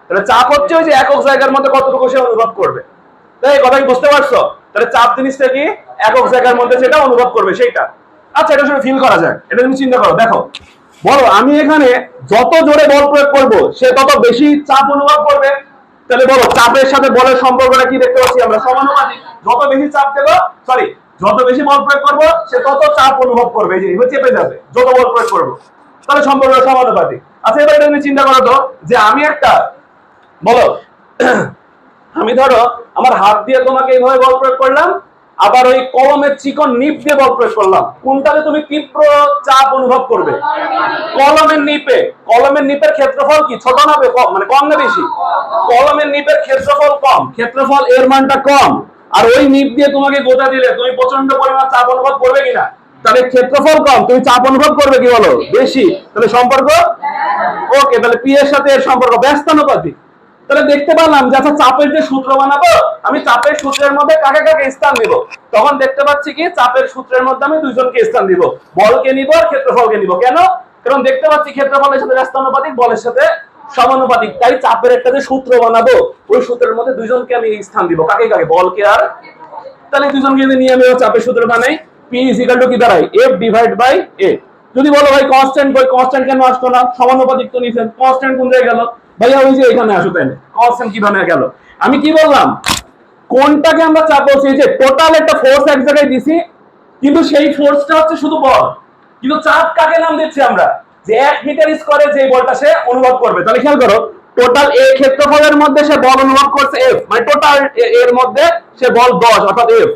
তাহলে চাপ হচ্ছে ওই যে একক জায়গার মধ্যে কতটুকু সে অনুভব করবে। তাই কথা কি বুঝতে পারছো? তাহলে চাপ জিনিসটা কি? একক জায়গার মধ্যে যেটা অনুভব করবে সেইটা। আচ্ছা, এটা শুনে ফিল করা যায়, এটা তুমি চিন্তা করো। দেখো বলো আমি এখানে যত জোরে বল প্রয়োগ করব সে তত বেশি চাপ অনুভব করবে। তাহলে বলো চাপের সাথে বলের সম্পর্কটা কি দেখতে পাচ্ছি আমরা? সমানুপাতিক। যত বেশি চাপ দেব যত বেশি বল প্রয়োগ করব সে তত চাপ অনুভব করবে। এই যে এবার চেপে যাবে যত বল প্রয়োগ করব, তাহলে সম্পর্কটা সমানুপাতিক। আচ্ছা, এবার এটা তুমি চিন্তা করো তো যে আমি একটা বলো আমি ধরো আমার হাত দিয়ে তোমাকে এইভাবে বল প্রয়োগ করলাম, আবার ওই কলমের চিকন নিপ দিয়ে বল প্রয়োগ করলাম, কোনটাতে তুমি তীব্র চাপ অনুভব করবে? কলমের নিপের ক্ষেত্রফল কি ছোট না মানে কম না বেশি? কলমের নিপের ক্ষেত্রফল কম, ক্ষেত্রফল এর মানটা কম। আর ওই নিপ দিয়ে তোমাকে গোটা দিলে তুমি প্রচন্ড পরিমাণ চাপ অনুভব করবে কিনা? তাহলে ক্ষেত্রফল কম, তুমি চাপ অনুভব করবে কি বলো? বেশি। তাহলে সম্পর্ক ওকে, তাহলে পি এর সাথে এর সম্পর্ক ব্যস্তানুপাতিক। তাহলে দেখতে পেলাম যে আচ্ছা চাপের যে সূত্র বানাবো আমি চাপের সূত্রের মধ্যে কাকে কাকে স্থান দিব, তখন দেখতে পাচ্ছি কি চাপের সূত্রের মধ্যে আমি দুইজনকে স্থান দিব, বলকে নিব আর ক্ষেত্রফলকে নিব। কেন? কারণ দেখতে পাচ্ছি ক্ষেত্রফলের সাথে ব্যস্তানুপাতিক, বলের সাথে সমানুপাতিক। তাই চাপের একটা যে সূত্র বানাবো ওই সূত্রের মধ্যে দুইজনকে আমি স্থান দিব, কাকে কাকে? বলকে আর। তাহলে দুইজনকে নিয়ে আমি চাপের সূত্র বানাই। P = কি দাঁড়ায়? F / A। যদি বলো ভাই কনস্ট্যান্ট কেন আসতো না? সমানুপাতিক তো নিছেন, কনস্ট্যান্ট কোন জায়গায় গেল? ভাইয়া ওই যে এখানে আসো, তাই না? কনস্ট্যান্ট কিভাবে গেল? আমি কি বললাম কোনটাকে আমরা চাপ বলছি? যে টোটাল একটা ফোর্স এক জায়গায় দিছি, কিন্তু সেই ফোর্সটা হচ্ছে শুধু বল, কিন্তু চাপ কাকে নাম দিচ্ছি আমরা? যে 1 মিটার স্কয়ারে যে বলটা সে অনুভব করবে। তাহলে খেয়াল করো টোটাল এ ক্ষেত্রফলের মধ্যে সে বল অনুভব করছে F, মানে টোটাল এর মধ্যে সে বল 10 অর্থাৎ F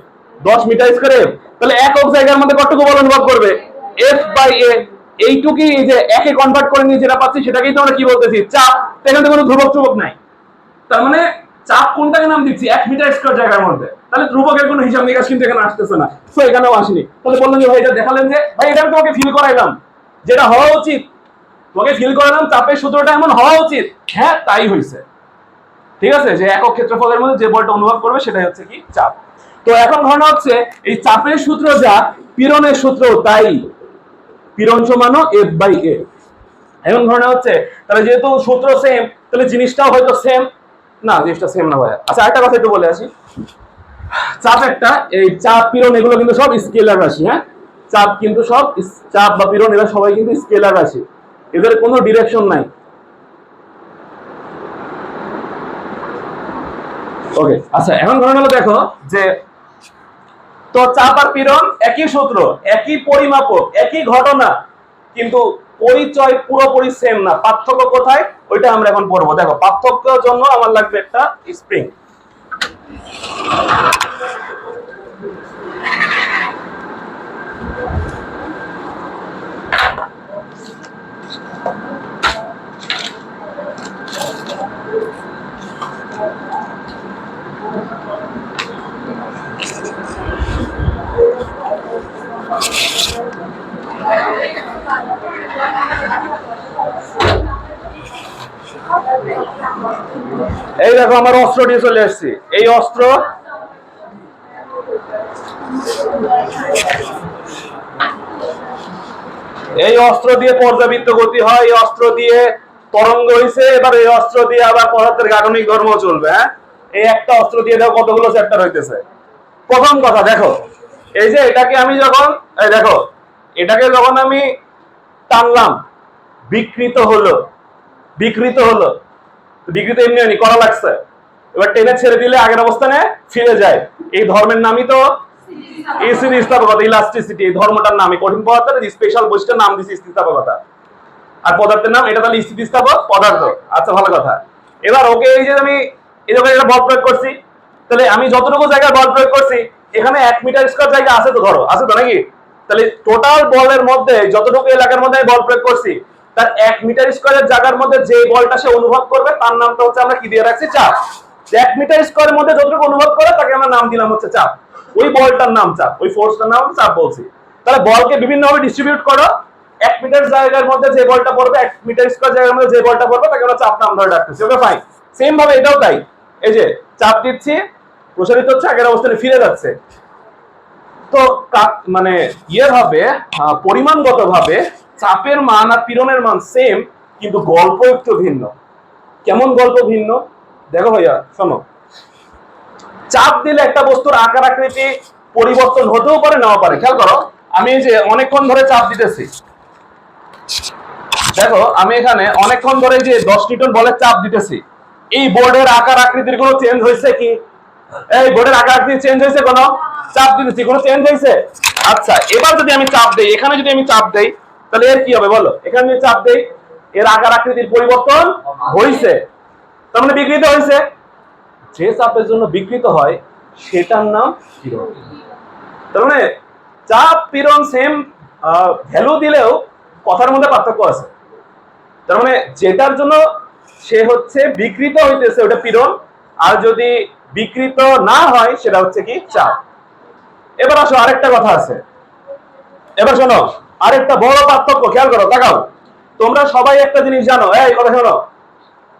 10 মিটার স্কয়ার F। তাহলে একক জায়গার মধ্যে কতটুকু বল অনুভব করবে? F/A। এইটুকুই যে একে কনভার্ট করে নিয়ে যেটা পাচ্ছি সেটাকেই তো আমরা কি বলতেছি? চাপ। এখানে কোনো ধ্রুবক নাই। তার মানে চাপ কোনটাকে নাম দিচ্ছি? 1 মিটার স্কয়ার জায়গার মধ্যে। তাহলে ধ্রুবকের কোনো হিসাব নিকাশ কিন্তু এখানে আসতেছে না, তো এখানেও আসেনি। তাহলে বললেন যে ভাই এটা দেখালেন যে ভাই এটা আমি তোমাকে ফিল করাইলাম যেটা হওয়া উচিত, তোমাকে ফিল করালাম চাপের সূত্রটা এমন হওয়া উচিত। হ্যাঁ তাই হয়েছে, ঠিক আছে, যে একক ক্ষেত্রফলের মধ্যে যে বলটা অনুভব করবে সেটাই হচ্ছে কি? চাপ। তো এখন ধারণা হচ্ছে এই চাপের সূত্র যা পীড়নের সূত্র তাই, পীড়ন সমান F/A। এমন ধারণা হচ্ছে তাহলে যেহেতু সূত্র সেম তাহলে জিনিসটাও হয়তো সেম না? জিনিসটা সেম না ভাইয়া। আচ্ছা একটা কথা একটু বলে আসি, চাপ একটা এই চাপ পীড়ন এগুলো কিন্তু সব স্কেলার রাশি। হ্যাঁ, চাপ কিন্তু সব চাপ বা পীড়ন এরা সবাই কিন্তু স্কেলার রাশি, এদের কোনো ডিরেকশন নাই। ওকে, আচ্ছা এখন ঘটনা হলো দেখো যে তো চাপ আর পীড়ন একই সূত্র, একই পরিমাপক, একই ঘটনা, কিন্তু পরিচয় পুরোপুরি সেম না। পার্থক্য কোথায় ওইটা আমরা এখন পড়বো। দেখো পার্থক্যের জন্য আমার লাগবে একটা স্প্রিং। এই দেখো আমার অস্ত্র নিয়ে চলে এসেছি। এই অস্ত্র দিয়ে পর্যাবৃত্ত গতি হয়, এই অস্ত্র দিয়ে তরঙ্গ হইছে। এবার এই অস্ত্র দিয়ে আবার পদার্থের গাঠনিক ধর্ম চলবে। হ্যাঁ, এই একটা অস্ত্র দিয়ে দেখো কতগুলো চ্যাপ্টার হইতেছে। প্রথম কথা দেখো, এই যে এটাকে আমি যখন আমি টানলাম, বিকৃত হলো। বিকৃত এমনি করা লাগছে। এবার টেনে ছেড়ে দিলে আগের অবস্থানে ফিরে যায়। এই ধর্মের নামই তো স্থিতিস্থাপকতা, ইলাস্টিসিটি। এই ধর্মটার নামই কঠিন পদার্থের স্পেশাল বৈশিষ্ট্যের নাম দিছি স্থিতিস্থাপকতা, আর পদার্থের নাম এটা তাহলে স্থিতিস্থাপক পদার্থ। আচ্ছা, ভালো কথা। এবার ওকে এই যে আমি এরকম একটা বল প্রয়োগ করছি, তাহলে আমি যতটুকু জায়গায় বল প্রয়োগ করছি এখানে 1 মিটার স্কয়ার জায়গা আছে তো, ধরো আছে তো নাকি? তাহলে টোটাল বলের মধ্যে যতটুকু এলাকার মধ্যে আমি বল প্রয়োগ করছি তার 1 মিটার স্কয়ারের জায়গার মধ্যে যে বলটা সে অনুভব করবে তার নামটা হচ্ছে আমরা কি দিয়ে রাখছি? চাপ। 1 মিটার স্কয়ারের মধ্যে যতটুকু অনুভব করে তাকে আমরা নাম দিলাম হচ্ছে চাপ। ওই বলটার নাম চাপ, ওই ফোর্সটার নাম চাপ বলছি। তাহলে বলকে বিভিন্নভাবে ডিস্ট্রিবিউট করো। 1 মিটার জায়গার মধ্যে যে বলটা পড়বে, 1 মিটার স্কয়ার জায়গার মধ্যে যে বলটা পড়বে তাকে আমরা চাপ নাম ধরে রাখতেছি। ওকে, ফাইন। সেম ভাবে এটাও তাই। এই যে চাপ দিচ্ছি, প্রসারিত হচ্ছে, আগের অবস্থানে ফিরে যাচ্ছে। তো মানে হবে পরিমাণগত ভাবে চাপের মান আর পীড়নের মান সেম, কিন্তু গল্প একটু ভিন্ন। কেমন গল্প ভিন্ন? দেখো ভাইয়া, শোনো। চাপ দিলে একটা বস্তুর আকার আকৃতি পরিবর্তন হতেও পারে, নাও পারে। খেয়াল করো, আমি এই যে অনেকক্ষণ ধরে চাপ দিতেছি, দেখো আমি এখানে অনেকক্ষণ ধরে যে 10 নিউটন বলের চাপ দিতেছি, এই বোর্ডের আকার আকৃতির কোনো চেঞ্জ হয়েছে কি? এই বোর্ডের আকার আকৃতি চেঞ্জ হয়েছে? কোনো চাপ দিতেছি, কোনো চেঞ্জ হয়েছে? আচ্ছা, এবার যদি আমি চাপ দেই, এখানে যদি আমি চাপ দেই, তাহলে এর কি হবে বলো? এখানে যদি চাপ দেই, এর আকার আকৃতির পরিবর্তন হয়েছে, তার মানে বিকৃত হয়েছে। যে চাপের জন্য বিকৃত হয় সেটার নাম পীড়ন। তার মানে চাপ পীড়ন সেম ভ্যালু দিলেও কথার মধ্যে পার্থক্য আছে। তার মানে যেটার জন্য সে হচ্ছে বিকৃত হইতেছে ওটা পীড়ন, আর যদি বিকৃত না হয় সেটা হচ্ছে কি? চাপ। এবার আসো, আরেকটা কথা আছে। এবার শোনো, আরেকটা বড় পার্থক্য খেয়াল করো, তাকাও। তোমরা সবাই একটা জিনিস জানো, এই কথা শোনো,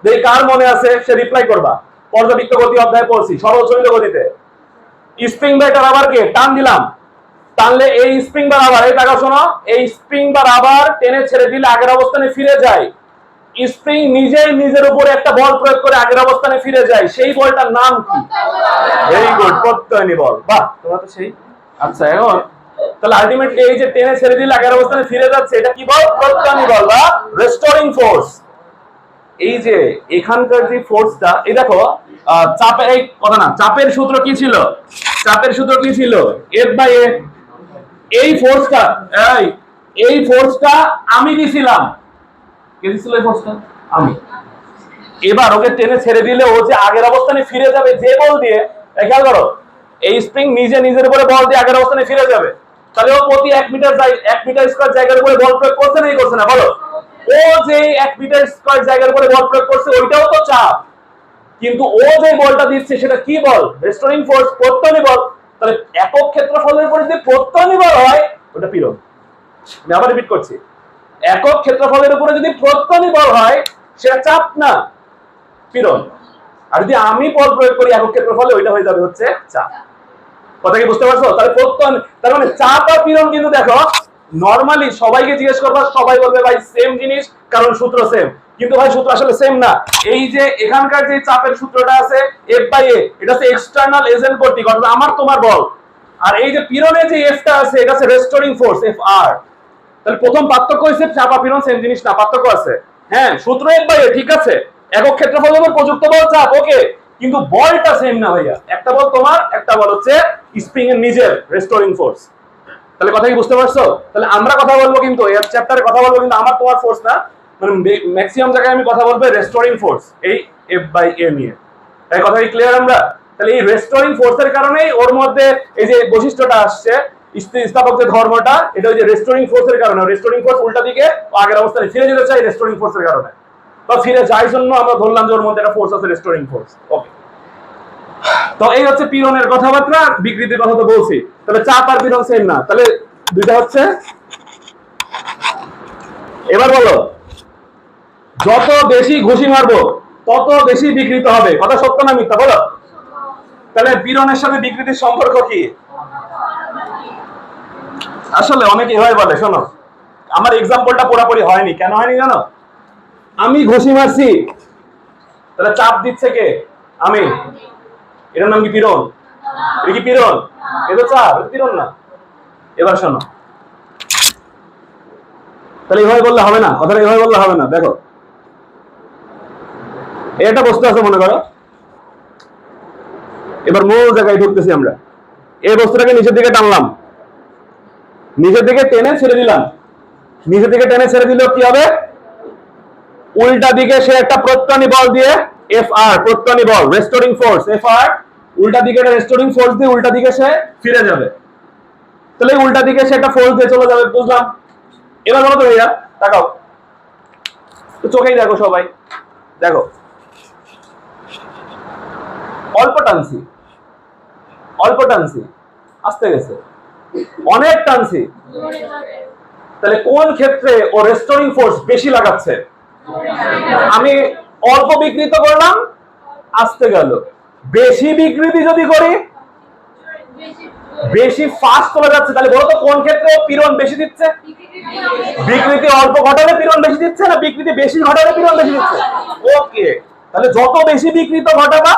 দেখি কার মনে আছে, সে রিপ্লাই করবা। পর্যাবৃত্ত গতি অধ্যায় পড়ছি, সরল চলিত গতিতে স্প্রিং বা এটা রাবারকে টান দিলাম, টানলে এই স্প্রিং বা রাবার, এই টাকা শোনো, এই স্প্রিং বা রাবার টেনে ছেড়ে দিলে আগের অবস্থানে ফিরে যায়। স্প্রিং নিজেই নিজের উপরে একটা বল প্রয়োগ করে আগের অবস্থানে ফিরে যায়, সেই বলটার নাম কি? ভেরি গুড, প্রত্যয়নী বল। বাহ, তোমরা তো সেই। আচ্ছা, এখন তাহলে আলটিমেটলি এই যে টেনে ছেড়ে দিলে আগের অবস্থানে ফিরে যাচ্ছে, এটা কি বল? প্রত্যয়নী বল বা রেস্টোরিং ফোর্স। এই যে এখানকার যে ফোর্সটা, এই দেখো চাপের, এই কথা না, চাপের সূত্র কি ছিল? চাপের সূত্র কি ছিল? এফ বাই এ। এই ফোর্সটা, এই ফোর্সটা আমি দিছিলাম। কে দিছিল এই ফোর্সটা? আমি। এবার ওকে টেনে ছেড়ে দিলে ও যে আগের অবস্থানে ফিরে যাবে যে বল দিয়ে, খেয়াল করো, এই স্প্রিং নিজে নিজের উপরে বল দিয়ে আগের অবস্থানে ফিরে যাবে। তাহলে ও প্রতি 1 মিটার স্কয়ার জায়গার উপরে বল প্রয়োগ করছে না, করছে না বলো? ও যে 1 মিটার স্কয়ার জায়গার উপরে বল প্রয়োগ করছে ওইটাও তো চাপ, কিন্তু ও যে বলটা দিচ্ছে সেটা কি বল? রেস্টোরিং ফোর্স, প্রত্যয়নী বল। তাহলে একক ক্ষেত্রফলের উপরে যদি প্রত্যয়নী বল হয় ওটা পীড়ন। আমি আবার রিপিট করছি, একক ক্ষেত্রফলের উপরে যদি প্রত্যয়নী বল হয় সেটা চাপ না, পীড়ন। আর যদি আমি বল প্রয়োগ করি একক ক্ষেত্রফলে, ওইটা হয়ে যাবে হচ্ছে চাপ। কথা কি বুঝতে পারছো? তাহলে প্রত্যয়ন, তার মানে চাপ আর পীড়ন কিন্তু দেখো নরমালি সবাইকে জিজ্ঞেস করবা, সবাই বলবে ভাই সেম জিনিস, কারণ সূত্র সেম। কিন্তু ভাই সূত্র আসলে সেম না। এই যে এখানকার যে চাপের সূত্রটা আছে এফ বাই এ, এটা হচ্ছে এক্সটার্নাল এজেন্ট কর্তৃক, অর্থাৎ আমার তোমার বল। আর এই যে পীড়নের যে এফটা আছে এটা হচ্ছে রেস্টোরিং ফোর্স, এফ আর। তাহলে প্রথম পার্থক্য হচ্ছে চাপ আর পীড়ন সেম জিনিস না, পার্থক্য আছে। হ্যাঁ, সূত্র এফ বাই এ ঠিক আছে, একক ক্ষেত্রফলের উপর প্রযুক্ত বল চাপ, ওকে, কিন্তু বলটা সেম না ভাইয়া। একটা বল তোমার, একটা বল হচ্ছে স্প্রিং এর নিজের, রেস্টোরিং ফোর্স। তাহলে কথা কি বুঝতে পারছো? তাহলে আমরা কথা বলবো কিন্তু এই চ্যাপ্টারে কথা বলবো কিন্তু আমার তোমার ফোর্স না, মানে ম্যাক্সিমাম জায়গায় আমি কথা বলবো রেস্টোরিং ফোর্স, এই এফ বাই এ নিয়ে। তাই কথা কি ক্লিয়ার আমরা? তাহলে এই রেস্টোরিং ফোর্সের কারণেই ওর মধ্যে এই যে বৈশিষ্ট্যটা আসছে, স্থিতিস্থাপক যে ধর্মটা, এটা ওই যে রেস্টোরিং ফোর্সের কারণে, রেস্টোরিং ফোর্স উল্টা দিকে আগের অবস্থায় ফিরে যেতে চাই রেস্টোরিং ফোর্সের কারণে, বা ফিরে যাই জন্য আমরা ধরলাম যে ওর মধ্যে একটা ফোর্স আছে রেস্টোরিং ফোর্স। ওকে, তো এই হচ্ছে পীড়নের কথাবার্তা। বিকৃতির কথা তো বলছি, তাহলে চাপ আর পীড়ন সেম না, তাহলে দুইটা হচ্ছে। এবার বলো, যত বেশি ঘুষি মারবো তত বেশি বিকৃত হবে, কথা সত্য না মিথ্যা বলো? তাহলে পীড়নের সাথে বিকৃতির সম্পর্ক কি? আসলে অনেকে এভাবে বলে, শোনো আমার এক্সাম্পলটা পুরোপুরি হয়নি, কেন হয়নি জানো? আমি ঘুষি মারছি, তাহলে চাপ দিচ্ছে কে? আমি। এটার নাম কি পীড়ন? এটা কি পীড়ন? এটা চাপ, এটা পীড়ন না। এবার শোনো, তাহলে এভাবে বললে হবে না, কথাটা এভাবে বললে হবে না। দেখো এটা বস্তু আছে মনে করো, এবার মূল জায়গায় ঢুকতেছি আমরা। এই বস্তুটাকে নিচের দিকে টানলাম, নিচের দিকে টেনে ছেড়ে দিলাম, নিচের দিকে টেনে ছেড়ে দিলেও কি হবে? উল্টা দিকে সে একটা প্রত্যণী বল দিয়ে, এফ আর প্রত্যণী বল, রেস্টোরিং ফোর্স এফ আর, উল্টা দিকে একটা রেস্টোরিং ফোর্স দিয়ে উল্টা দিকে সে ফিরে যাবে। তাহলে উল্টা দিকে সে একটা ফোর্স দিয়ে চলে যাবে, বুঝলাম। এবার বলো তো ভাইয়া, তাকাও তো, চোখেই দেখো সবাই, দেখো অল্প টানছি, অল্প টানছি, আসতে গেছে, অনেক টানছি, তাহলে কোন ক্ষেত্রে ও রেস্টোরিং ফোর্স বেশি লাগাচ্ছে? আমি অল্প বিকৃত করলাম, আসতে গেল। বেশি বিকৃতি যদি করি, বেশি ফাস্ট চলে যাচ্ছে, তাহলে বলো তো কোন ক্ষেত্রে পীড়ন বেশি দিচ্ছে? বিকৃতি অল্প ঘটালে পীড়ন বেশি দিচ্ছে, না বিকৃতি বেশি ঘটালে পীড়ন বেশি দিচ্ছে? ওকে, তাহলে যত বেশি বিকৃত ঘটাবা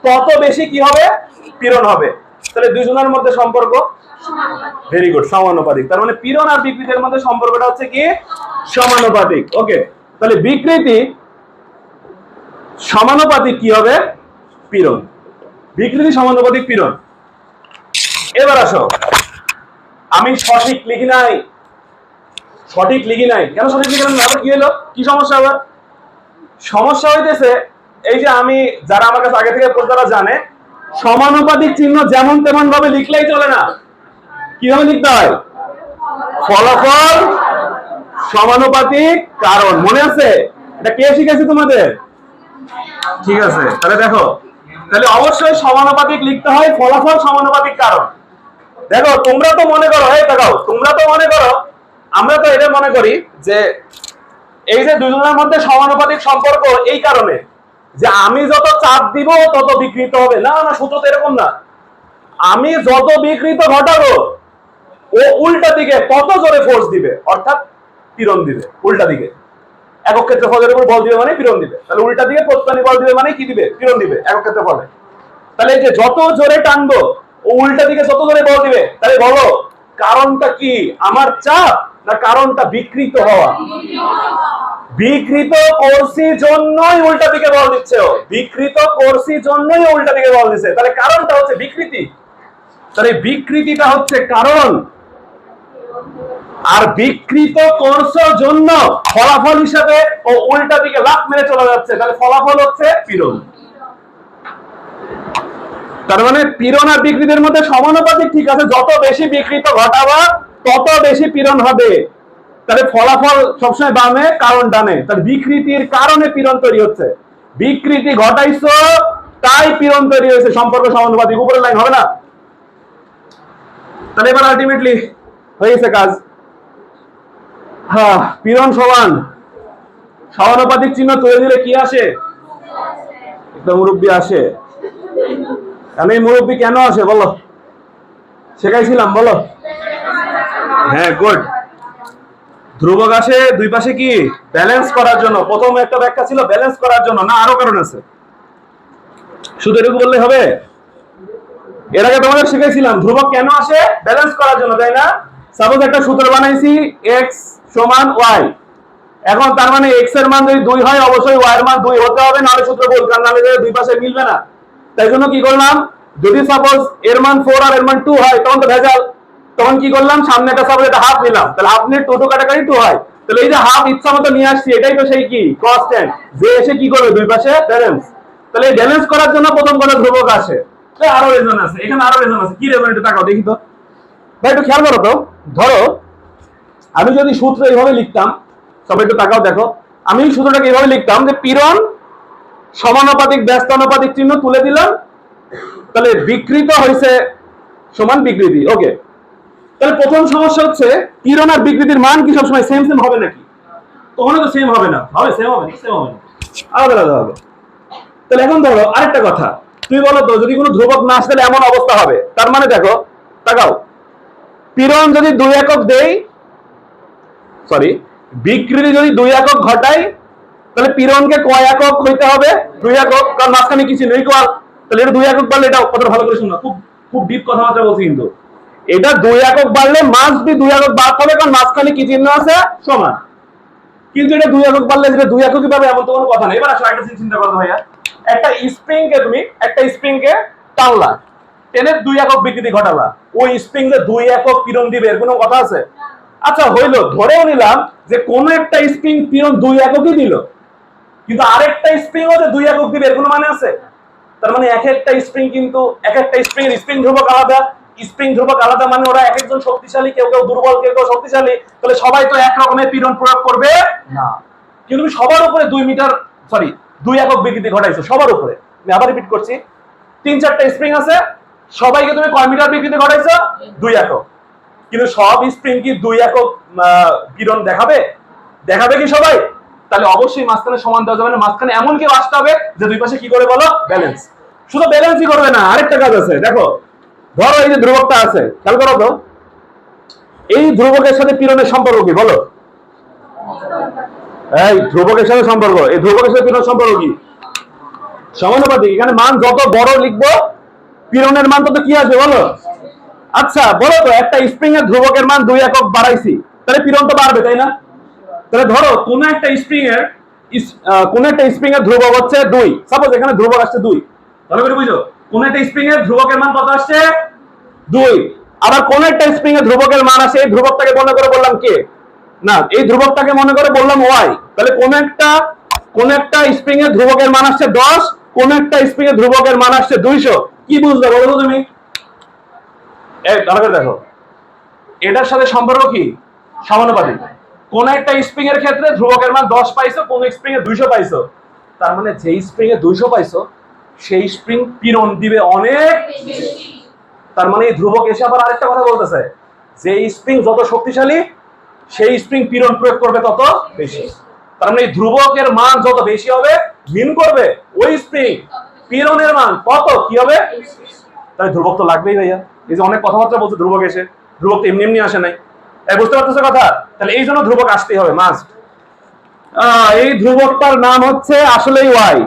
তত বেশি কি হবে? পীড়ন হবে। তাহলে দুইজনের মধ্যে সম্পর্ক ভেরি গুড, সমানুপাতিক। তার মানে পীড়ন আর বিকৃতির মধ্যে সম্পর্কটা হচ্ছে কি? সমানুপাতিক। ওকে, তাহলে বিকৃতি সমানুপাতিক কি হবে? পীড়ন। বিকৃতি সমানুপাতিক পীড়ন। এবার আসো, আমি সঠিক লিখি নাই, সঠিক লিখি নাই, কেন সঠিক লিখি নাই? আবার কি হলো, কি সমস্যা? আবার সমস্যা হইতেছে এই যে আমি, যারা আমার কাছে আগে থেকে পড়তে জানে, সমানুপাতিক চিহ্ন যেমন তেমন ভাবে লিখলেই চলে না। কিভাবে লিখতে হয়? ফলাফল সমানুপাতিক কারণ, মনে আছে? এটা কে শিখেছে তোমাদের? ঠিক আছে, তাহলে দেখো, তাহলে অবশ্যই সমানুপাতিক লিখতে হয়, ফলাফল সমানুপাতিক কারণ। দেখো তোমরা তো মনে করো, এই দেখাও, তোমরা তো মনে করো, আমরা তো এটা মনে করি যে এই যে দুজনের মধ্যে সমানুপাতিক সম্পর্ক এই কারণে যে আমি যত চাপ দিব তত বিকৃত হবে। না না, সূত্র তো এরকম না। আমি যত বিকৃত ঘটাবো ও উল্টা দিকে তত জোরে ফোর্স দিবে, অর্থাৎ পীড়ন দিবে উল্টা দিকে। একক ক্ষেত্রফলের উপর বল দিবে মানে পীড়ন দিবে, তাহলে উল্টা দিকে প্রত্যণী বল দিবে মানে কি দিবে? পীড়ন দিবে একক ক্ষেত্রফলে। তাহলে এই যে যত জোরে টানবো ও উল্টা দিকে তত জোরে বল দিবে। তাহলে বলো কারণটা কি? আমার চাপ, না কারণটা বিকৃত হওয়া? বিকৃত করছি জন্যই উল্টা দিকে বল দিচ্ছে ও, বিকৃত করছি জন্যই উল্টা দিকে বল দিচ্ছে। তাহলে কারণটা হচ্ছে বিকৃতি, তাহলে বিকৃতিটা হচ্ছে কারণ, আর বিকৃত করছর জন্য ফলাফল হিসাবে ও উল্টা দিকে লাফ মেরে চলে যাচ্ছে, তাহলে ফলাফল হচ্ছে পীড়ন। তার মানে পীড়ন আর বিকৃতির মধ্যে সমানুপাতিক, ঠিক আছে, যত বেশি বিকৃত ঘটাবা তত বেশি পীড়ন হবে। তাহলে ফলাফল সবসময় বামে, কারণ ডানে, তাহলে বিকৃতির কারণে পীড়ন তৈরি হচ্ছে। বিকৃতি ঘটাইছো তাই পীড়ন তৈরি হয়েছে, সম্পর্ক সমানুপাতিক। উপরের লাইন হবে না? তাহলে এবার আলটিমেটলি হয়ে গেছে কাজ। হ্যাঁ, পীড়ন সমান সমানুপাতিক চিহ্ন তৈরি দিলে কি আসে? একটা মুরব্বী আসে। আমি মুরব্বী কেন আসে বলো? শেখাইছিলাম, বলো। হ্যাঁ, গুড। ধ্রুবক আসে দুই পাশে কি ব্যালেন্স করার জন্য। প্রথম একটা ব্যাখ্যা ছিল ব্যালেন্স করার জন্য, না আরো কারণ আছে? শুধু এটুকু বললে হবে? এর আগে তোমাদের শিখেছিলাম ধ্রুবক কেন আসে? ব্যালেন্স করার জন্য, তাই না? সাপোজ একটা সূত্র বানাইছি x সমান y, এখন তার মানে x এর মান যদি 2 হয় অবশ্যই y এর মান 2 হতে হবে, নাহলে সূত্র ভুল, কারণ নাহলে দুই পাশে মিলবে না। তাই জন্য কি করলাম, যদি সাপোজ এর মান 4 আর এর মান 2 হয় তখন তো ভেজাল, তখন কি করলাম, সামনে একটা সাপোজ এটা হাফ নিলাম, তাহলে হাফ নিয়ে 2 কাটাকাটি 2 হয়, তাহলে এই যে হাফ ইচ্ছা মতো নিয়ে আসছি, এটাই তো সেই কি কনস্ট্যান্ট, যে এসে কি করবে দুই পাশে ব্যালেন্স। তাহলে এই ব্যালেন্স করার জন্য প্রথম কথা ধ্রুবক আসে। আরো রিজন আছে, এখানে আরো রিজন আছে। কি রিজন? এটা তাকাও দেখি তো। ভাই একটু খেয়াল করো তো, ধরো আমি যদি সূত্র এইভাবে লিখতাম, সবাই একটু তাকাও দেখো, আমি সূত্রটাকে এইভাবে লিখতাম যে পীড়ন সমানুপাতিক ব্যস্তানুপাতিক চিহ্ন তুলে দিলাম, তাহলে বিকৃত হয়েছে সমান বিকৃতি। ওকে, তাহলে প্রথম সমস্যা হচ্ছে পীড়ন আর বিকৃতির মান কি সবসময় সেম সেম হবে নাকি? কখনো তো সেম হবে না। হবে? সেম হবে? সেম হবে না, আলাদা আলাদা হবে। তাহলে এখন ধরো আরেকটা কথা, তুমি বলো তো যদি কোনো ধ্রুবক না আসলে এমন অবস্থা হবে, তার মানে দেখো তাকাও, পীড়ন যদি 2 একক দেই, সরি বিকৃতি যদি 2 একক ঘটাই, তাহলে পীড়নকে কয় একক হইতে হবে? 2 একক, কারণ মাঝখানে কিছু নেই ইকুয়াল। তাহলে এটা 2 একক বাড়লে, এটা কথাটা ভালো করে শুনো, খুব খুব ডিপ কথাবার্তা বলছি কিন্তু, এটা 2 একক বাড়লে মাস্ট বি 2 একক বাদ হবে, কারণ মাঝখানে কি চিহ্ন আছে? সমান। কিন্তু এটা 2 একক বাড়লে যেটা 2 এককই পাবে এমন তো কোনো কথা নেই। এবার আসলে একটা চিন্তা করো ভাইয়া, একটা স্প্রিং কে তুমি টানলা, টেনে 2 একক বিকৃতি ঘটালা, ওই স্প্রিং এ 2 একক পীড়ন দিবে এর কোনো কথা আছে? আচ্ছা হইলো, ধরেও নিলাম যে কোন একটা স্প্রিং পীড়ন 2 এককই দিল, কিন্তু আরেকটা স্প্রিং ও যে 2 একক দিবে এর কোনো মানে আছে? তার মানে এক একটা স্প্রিং কিন্তু এক একটা স্প্রিং এর স্প্রিং ধ্রুবক আলাদা, স্প্রিং ধ্রুবক আলাদা, মানে ওরা এক একজন শক্তিশালী, কেউ কেউ দুর্বল, কেউ কেউ শক্তিশালী, তাহলে সবাই তো এক রকমের পীড়ন প্রয়োগ করবে না। কিন্তু তুমি সবার উপরে 2 মিটার, সরি 2 একক বিকৃতি ঘটাইছো সবার উপরে। আমি আবার রিপিট করছি, 3-4টা স্প্রিং আছে, সবাইকে তুমি কয় মিটার বিকৃতি ঘটাইছো? 2 একক। কিন্তু সব স্প্রিং কি 2 একক পীড়ন দেখাবে? দেখাবে কি সবাই? তাহলে অবশ্যই মাঝখানে সমান দেওয়া যাবে না, মাঝখানে এমন কেউ আসতে হবে যে দুই পাশে কি করে বলো? ব্যালেন্স। শুধু ব্যালেন্সই করবে না, আরেকটা কাজ আছে। দেখো ধরো এই যে ধ্রুবকটা আছে, খেয়াল করো তো, এই ধ্রুবকের সাথে পীড়নের সম্পর্ক কি বলো? এই ধ্রুবকের সাথে সম্পর্ক, এই ধ্রুবকের সাথে পীড়নের সম্পর্ক কি? সমানুপাতিক। এখানে মান যত বড় লিখবো পীড়নের মান তত কি আসবে বলো? আচ্ছা বলো তো, একটা স্প্রিং এর ধ্রুবকের মান 2 একক বাড়াইছি, তাহলে পীড়ন তো বাড়বে তাই না? তাহলে ধরো কোন একটা স্প্রিং এর ধ্রুবক হচ্ছে 2, সাপোজ এখানে ধ্রুবক আসছে 2, ভালো করে বুঝো, কোন একটা স্প্রিং এর ধ্রুবকের মান কত আসছে? 2। আবার কোন একটা স্প্রিং এর ধ্রুবকের মান আসে, এই ধ্রুবকটাকে মনে করে বললাম কে, না এই ধ্রুবকটাকে মনে করে বললাম ওয়াই। তাহলে কোন একটা স্প্রিং এর ধ্রুবকের মান আসছে 10, কোন একটা স্প্রিং এর ধ্রুবকের মান আসছে 200। কি বুঝলে বলো তো তুমি? এই ভালো করে দেখো, এটার সাথে সম্পর্ক কি? সমানুপাতিক। কোন একটা স্প্রিং এর ক্ষেত্রে ধ্রুবকের মান 10 পাইছো, কোন স্প্রিং এ 200 পাইছো, তার মানে যেই স্প্রিং এ 200 পাইছো সেই স্প্রিং পীড়ন দিবে অনেক বেশি। তার মানে এই ধ্রুবক এসে আবার আরেকটা কথা বলতেছে, যে স্প্রিং যত শক্তিশালী সেই স্প্রিং পীড়ন প্রয়োগ করবে তত বেশি। তার মানে এই ধ্রুবকের মান যত বেশি হবে মিন করবে ওই স্প্রিং পীড়নের মান কত কি হবে? তাই ধ্রুবক তো লাগবেই ভাইয়া। এই যে অনেক কথাবার্তা বলছে ধ্রুবক এসে, ধ্রুবক তো এমনি এমনি আসে নাই, বুঝতে পারতেছো কথা? তাহলে এই জন্য ধ্রুবক আসতেই হবে মাস্ট। এই ধ্রুবকটার নাম হচ্ছে আসলেই ওয়াই।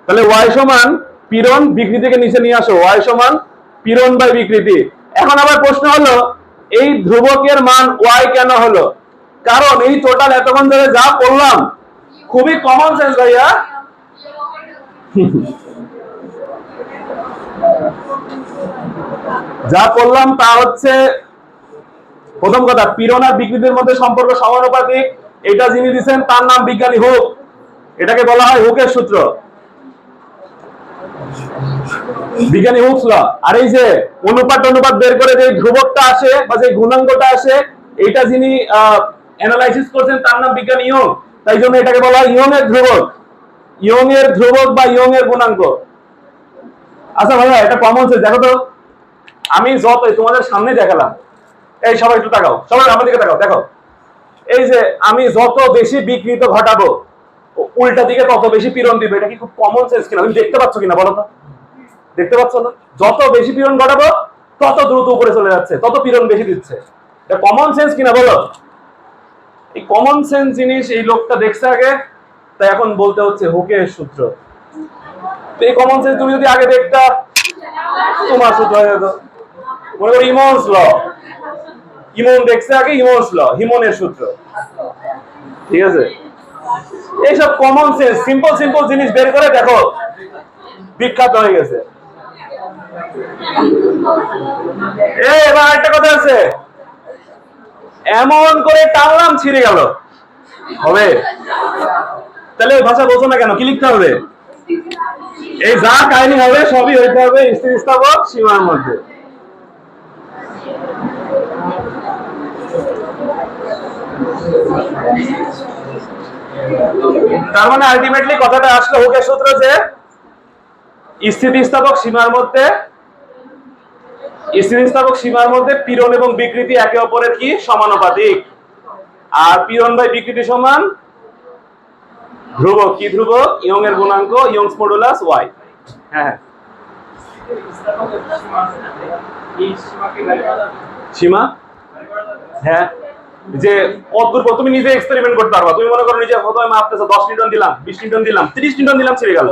তাহলে ওয়াই সমান পীড়ন, বিকৃতিকে নিচে নিয়ে আসো, ওয়াই সমান পীড়ন বাই বিকৃতি। এখন আবার প্রশ্ন হলো এই ধ্রুবকের মান ওয়াই কেন হলো? কারণ এই টোটাল এতক্ষণ ধরে যা করলাম খুবই কমন সেন্স ভাইয়া। যা করলাম তা হচ্ছে প্রথম কথা, পীড়ন আর বিকৃতির মধ্যে সম্পর্ক সমানুপাতিক, এটা যিনি দিচ্ছেন তার নাম বিজ্ঞানী হুক, এটাকে বলা হয় হুকের সূত্র, বিজ্ঞানী হুকস ল। আর এই যে অনুপাত বের করে যে ধ্রুবকটা আসে বা যে গুণাঙ্কটা আসে, এটা যিনি অ্যানালাইসিস করছেন তার নাম বিজ্ঞানী ইয়ং, তাই জন্য এটাকে বলা হয় ইয়ং এর ধ্রুবক, ইয়ং এর ধ্রুবক বা ইয়ং এর গুণাঙ্ক। আচ্ছা ভাইয়া এটা কমন সেন্স, দেখো তো আমি যতই তোমাদের সামনে দেখালাম, এই সবাই একটু তাকাও, সবাই আমার দিকে তাকাও, দেখো এই যে আমি যত বেশি বিকৃত ঘটাবো উল্টা দিকে তত বেশি পীড়ন দিবে, এটা কি খুব কমন সেন্স কিনা? তুমি দেখতে পাচ্ছ কিনা বলো তো? দেখতে পাচ্ছ না? যত বেশি পীড়ন ঘটাবো তত দ্রুত উপরে চলে যাচ্ছে, তত পীড়ন বেশি দিচ্ছে। এটা কমন সেন্স কিনা বলো? এই কমন সেন্স জিনিস এই লোকটা দেখছে আগে, তাই এখন বলতে হচ্ছে হুকের সূত্র। তো এই কমন সেন্স তুমি যদি আগে দেখতা তোমার সূত্র হয়ে যেত। মনে করো ইমনস ল, ইমন দেখছে আগে ইমনস ল, হিমনের সূত্র, ঠিক আছে? এইসব কমন সেন্স সিম্পল জিনিস বের করে দেখো বিখ্যাত হয়ে গেছে। এবার একটা কথা আছে, এমন করে টানলাম ছিঁড়ে গেল, হবে? তাহলে ওই ভাষা বোঝো না কেন? কি লিখতে হবে? এই যা কাহিনী হবে সবই হইতে হবে স্থিতিস্থাপক সীমার মধ্যে। তার মানে আলটিমেটলি কথাটা আসলে হুকের সূত্র যে স্থিতিস্থাপক সীমার মধ্যে পীড়ন এবং বিকৃতি একে অপরের কি সমানুপাতিক, আর পীড়ন বাই বিকৃতি সমান ধ্রুবক। কি ধ্রুবক? ইয়ং এর গুণাঙ্ক, ইয়ংস মডুলাস ওয়াই। হ্যাঁ সীমা, হ্যাঁ যে কতদূর তুমি নিজে এক্সপেরিমেন্ট করতে পারবা। তুমি মনে করো নিজে প্রথমে মাপতেছো 10 নিউটন দিলাম, 20 নিউটন দিলাম, 30 নিউটন দিলাম, ছিঁড়ে গেল,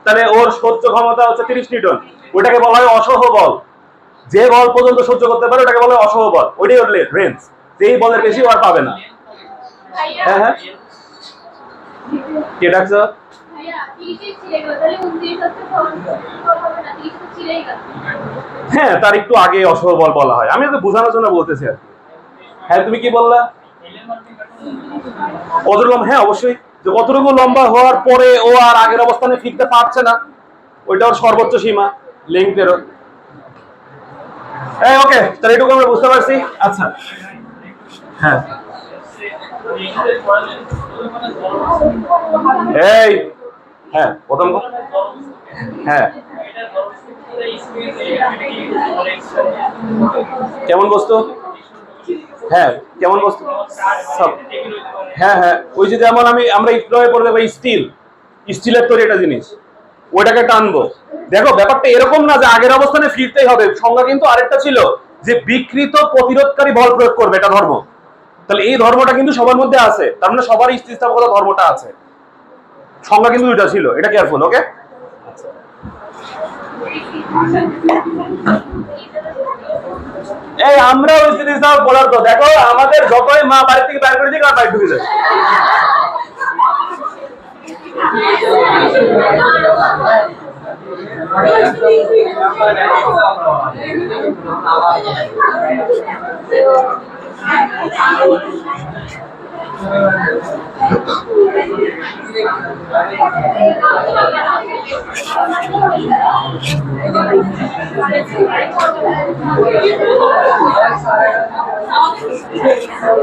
তাহলে ওর সহ্য ক্ষমতা হচ্ছে 30 নিউটন। ওটাকে বলা হয় অসহ বল। যে বল পর্যন্ত সহ্য করতে পারে ওটাকে বলা হয় অসহ বল, ওইটাই ওর রেঞ্জ। যেই বলের বেশি আর পাবে না। হ্যাঁ হ্যাঁ কে ডাকছো? হ্যাঁ তার একটু আগে অসহ বল বলা হয়, আমি তো বোঝানোর জন্য বলতেছি আর। হ্যাঁ তুমি কি বললা? কত লম্বা? হ্যাঁ অবশ্যই, যে কতটুকু লম্বা হওয়ার পরে ও আর আগের অবস্থানে ফিরতে পারছে না, ওইটা ওর সর্বোচ্চ সীমা লেংথেরও। এই ওকে, তাহলে এটুকু আমরা বুঝতে পারছি। আচ্ছা হ্যাঁ এই হ্যাঁ প্রথম হ্যাঁ কেমন বস্তু? হ্যাঁ কেমন বস্তু? হ্যাঁ হ্যাঁ ওই যে যেমন আমরা ইকোনমি পড়ে দেখবো স্টিলের তৈরি একটা জিনিস, ওইটাকে টানবো। দেখো ব্যাপারটা এরকম না যে আগের অবস্থানে ফিরতেই হবে, সংজ্ঞা কিন্তু আরেকটা ছিল যে বিকৃত প্রতিরোধকারী বল প্রয়োগ করবে, এটা ধর্ম। তাহলে এই ধর্মটা কিন্তু সবার মধ্যে আছে, তার মানে সবার স্থিতিস্থাপকতা ধর্মটা আছে। সংজ্ঞা কিন্তু দুইটা ছিল, এটা কেয়ারফুল। ওকে এই আমরা ওই স্থিতিস্থাপক বলার তো দেখো আমাদের যতই মা বাড়ি থেকে বাইর করে দিক আর বাইরে ঢুকে যায়।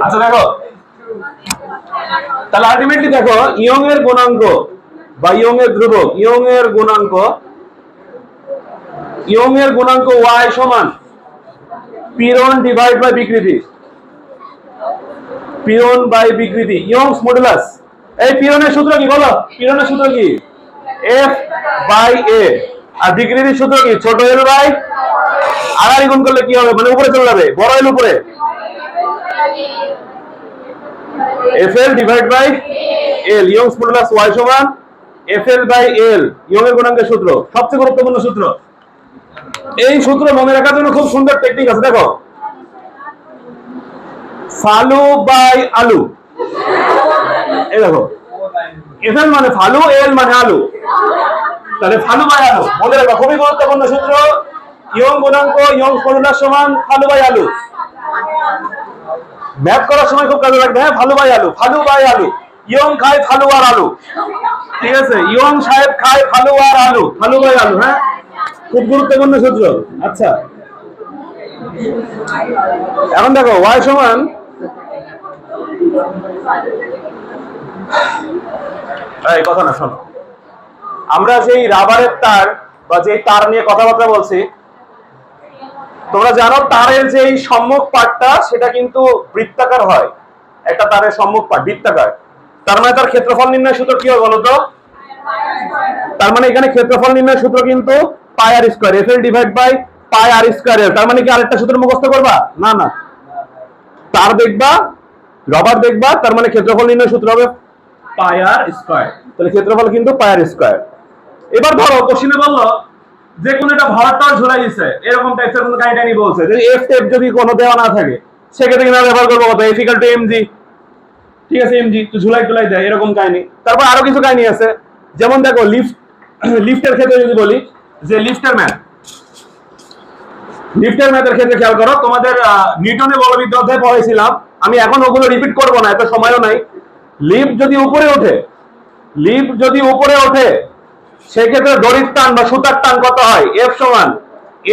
আচ্ছা দেখো তাহলে আলটিমেটলি দেখো ইয়ং এর গুণাঙ্ক বা ইয়ং এর ধ্রুবক, ইয়ং এর গুণাঙ্ক y সমান পীড়ন ডিভাইড বাই বিকৃতি, পীড়ন বাই বিকৃতি, ইয়ংস মডুলাস। এই পীড়নের সূত্র কি বলো? পীড়নের সূত্র কি? F by A। আর বিকৃতির সূত্র কি? ছোট l বাই আর গুণ করলে কি হবে? মানে উপরে চলে যাবে, বড় l উপরে। FL divide by L, Young's modulus y সমান FL বাই L, ইয়ং এর গুণাঙ্কের সূত্র, সবচেয়ে গুরুত্বপূর্ণ সূত্র। এই সূত্র মনে রাখার জন্য খুব সুন্দর টেকনিক আছে, দেখো ফালু বাই আলু। এই দেখো FL মানে ফালু, L মানে আলু, তাহলে ফালু বাই আলু মনে রাখবা, খুবই গুরুত্বপূর্ণ সূত্র। ইয়ং গুণাঙ্ক ইয়ং মডুলাস সমান ফালু বাই আলু। ম্যাথ করার সময় খুব কাজে লাগবে। হ্যাঁ ফালু বাই আলু, ফালু বাই আলু, ইয়ং খায় ফালু আর আলু, ঠিক আছে? ইয়ং সাহেব খায় ফালু আর আলু, ফালু বাই আলু। হ্যাঁ খুব গুরুত্বপূর্ণ সূত্র। আচ্ছা এখন দেখো y সমান এই কথা না শোনো, আমরা যেই রাবারের তার বা যেই তার নিয়ে কথাবার্তা বলছি, তোমরা জানো তারের যেই সম্মুখ পাটটা সেটা কিন্তু বৃত্তাকার হয়, একটা তারের সম্মুখ পাট বৃত্তাকার। তার মানে তার ক্ষেত্রফল নির্ণয় সূত্র কি হবে বলো তো? তার মানে এখানে ক্ষেত্রফল নির্ণয় সূত্র কিন্তু pi r square, FL divide by pi r square. তার মানে কি আরেকটা সূত্র মুখস্থ করবা? না না, তার দেখবা রবার দেখবা, তার মানে ক্ষেত্রফল নির্ণয় সূত্র হবে পাই আর স্কয়ার। তাহলে ক্ষেত্রফল কিন্তু পাই আর স্কয়ার। এবার ধরো কোশ্চেনে বললো যে কোন একটা ভরাট তার ঝুলাই দিছে, এরকম টাইপের কোন কাহিনী বলছে, যদি এফ টেপ যদি কোনো দেওয়া না থাকে সেক্ষেত্রে কিভাবে ব্যবহার করবো? কত F = mg, ঠিক আছে? mg তো ঝুলাই টুলাই দেয়, এরকম কাহিনী। তারপর আরো কিছু কাহিনী আছে, যেমন দেখো লিফটের ক্ষেত্রে যদি বলি যে লিফটের ম্যাথের ক্ষেত্রে খেয়াল করো, তোমাদের নিউটনের বলবিদ্যা অধ্যায় পড়াইছিলাম, আমি এখন ওগুলো রিপিট করবো না, এত সময়ও নাই। লিফট যদি উপরে ওঠে সেক্ষেত্রে দড়ির টান বা সুতার টান কত হয়? F সমান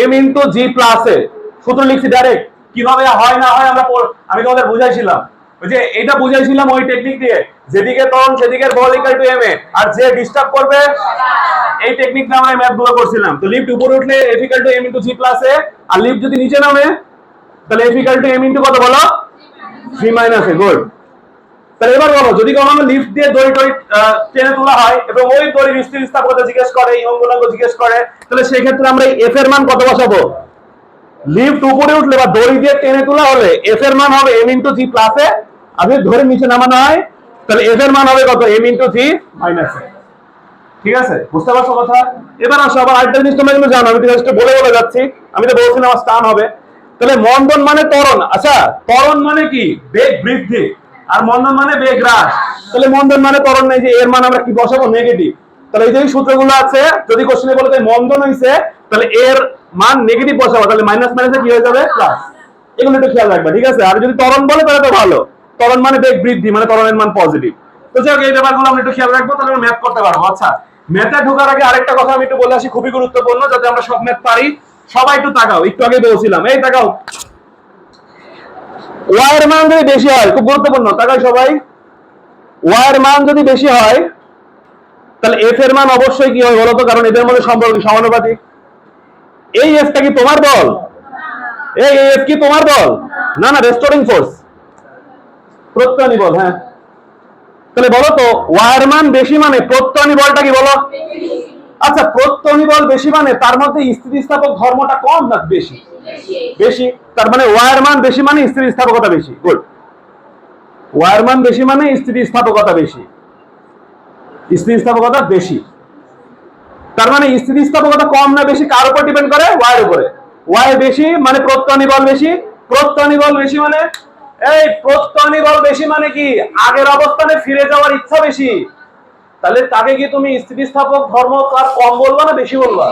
m * g + a। সূত্র লিখছি ডাইরেক্ট, কিভাবে হয় না হয় আমি তোমাদের বুঝাইছিলাম। ওই যে এটা বুঝাইছিলাম ওই টেকনিক দিয়ে, যেদিকে তরণ সেদিকের বল ইকুয়াল টু ma, আর যে ডিস্টার্ব করবে এই টেকনিকটা আমরা ম্যাথ গুলো করছিলাম। তো লিফট উপরে উঠলে f equal to m into g plus a, আর লিফট যদি নিচে নামে তাহলে f equal to m into কত বলো, g মাইনাস a। গুড। তাহলে এবার বলো, যদি কখনো লিফট দিয়ে দড়ি টেনে তোলা হয় এবং ওই দড়ির স্থিতিস্থাপকতা জিজ্ঞেস করে, ইয়ং গুণাঙ্ক জিজ্ঞেস করে, তাহলে সেই ক্ষেত্রে আমরা f এর মান কত বসাবো? লিফট উপরে উঠলে বা দড়ি দিয়ে টেনে তোলা হলে f এর মান হবে m into g plus a, আর যদি ধরে নিচে নামানো হয় তাহলে f এর মান হবে কত, m into g minus a। ঠিক আছে, বুঝতে পারছো কথা? এবার আসো আবার আরেকটা জিনিস তোমরা কিন্তু জানো, আমি জাস্ট বলে যাচ্ছি, আমি তো বলছিলাম আমার স্থান হবে। তাহলে মন্দন মানে ত্বরণ, আচ্ছা ত্বরণ মানে কি, বেগ বৃদ্ধি, আর মন্দন মানে বেগ হ্রাস। তাহলে মন্দন মানে ত্বরণ নেই, যে এর মান আমরা কি বসাবো, নেগেটিভ। তাহলে এই যে সূত্রগুলো আছে, যদি কোশ্চেনে বলে মন্দন হইছে তাহলে এর মান নেগেটিভ বসাবো, তাহলে মাইনাস মাইনাসে কি হয়ে যাবে, প্লাস। এগুলো একটু খেয়াল রাখবা, ঠিক আছে? আর যদি ত্বরণ বলে তাহলে তো ভালো, ত্বরণ মানে বেগ বৃদ্ধি, মানে ত্বরণের মান পজিটিভ। তো যাই হোক, এই ব্যাপারগুলো আমরা একটু খেয়াল রাখবো, তাহলে আমরা ম্যাথ করতে পারবো। আচ্ছা, ম্যাথে ঢোকার আগে আরেকটা কথা আমি একটু বলে আসি, খুবই গুরুত্বপূর্ণ, যাতে আমরা সব ম্যাথ পারি। সবাই একটু তাকাও, একটু আগে বলছিলাম, এই তাকাও, y এর মান যদি বেশি হয়, খুব গুরুত্বপূর্ণ, তাকাই সবাই, y এর মান যদি বেশি হয় তাহলে f এর মান অবশ্যই কি হয় বলতো, কারণ এদের মধ্যে সম্পর্ক সমানুপাতিক। এই f টা কি তোমার বল? এই f কি তোমার বল? না না, রেস্টোরিং ফোর্স, প্রত্যয়নী বল। হ্যাঁ, তাহলে বলো তো y এর মান বেশি মানে প্রত্যয়নী বলটা কি বলো? আচ্ছা, প্রত্যয়নী বল বেশি মানে তার মধ্যে স্থিতিস্থাপক ধর্মটা কম না বেশি? বেশি। তার মানে y এর মান বেশি মানে স্থিতিস্থাপকতা বেশি। গুড। y এর মান বেশি মানে স্থিতিস্থাপকতা বেশি, স্থিতিস্থাপকতা বেশি। তার মানে স্থিতিস্থাপকতা কম না বেশি কার উপর ডিপেন্ড করে? y এর উপরে। y বেশি মানে প্রত্যয়নী বল বেশি, প্রত্যয়নী বল বেশি মানে, এই প্রত্যয়নী বল বেশি মানে কি, আগের অবস্থানে ফিরে যাওয়ার ইচ্ছা বেশি। তাহলে তাকে কি তুমি স্থিতিস্থাপক ধর্ম তার কম বলবা না বেশি বলবা?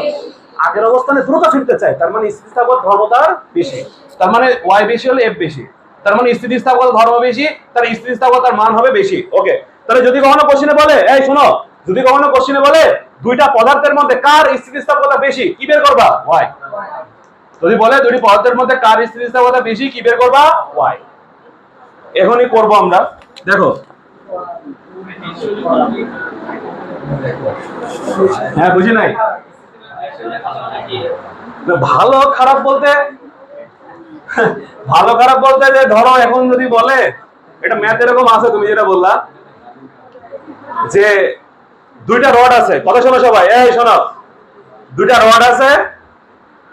আগের অবস্থানে দ্রুত ফিরতে চায়, তার মানে স্থিতিস্থাপক ধর্ম তার বেশি। তার মানে y বেশি হলে f বেশি, তার মানে স্থিতিস্থাপক ধর্ম বেশি, তার স্থিতিস্থাপকতার মান হবে বেশি। ওকে, তাহলে যদি কখনো কোশ্চেনে বলে, এই শোনো, যদি কখনো কোশ্চেনে বলে দুইটা পদার্থের মধ্যে কার স্থিতিস্থাপকতা বেশি, কি বের করবা? y। যদি বলে দুটি পদার্থের মধ্যে কার স্থিতিস্থাপকতা বেশি, কি বের করবা? y। এখনই করব আমরা, দেখো। হ্যাঁ, বুঝি নাই। ভালো খারাপ বলতে, ভালো খারাপ বলতে যে ধরো এখন যদি বলে, এটা ম্যাথ এরকম আছে, তুমি যেটা বললা যে দুইটা রড আছে, কথা শোনো সবাই, এই শোনো, দুইটা রড আছে,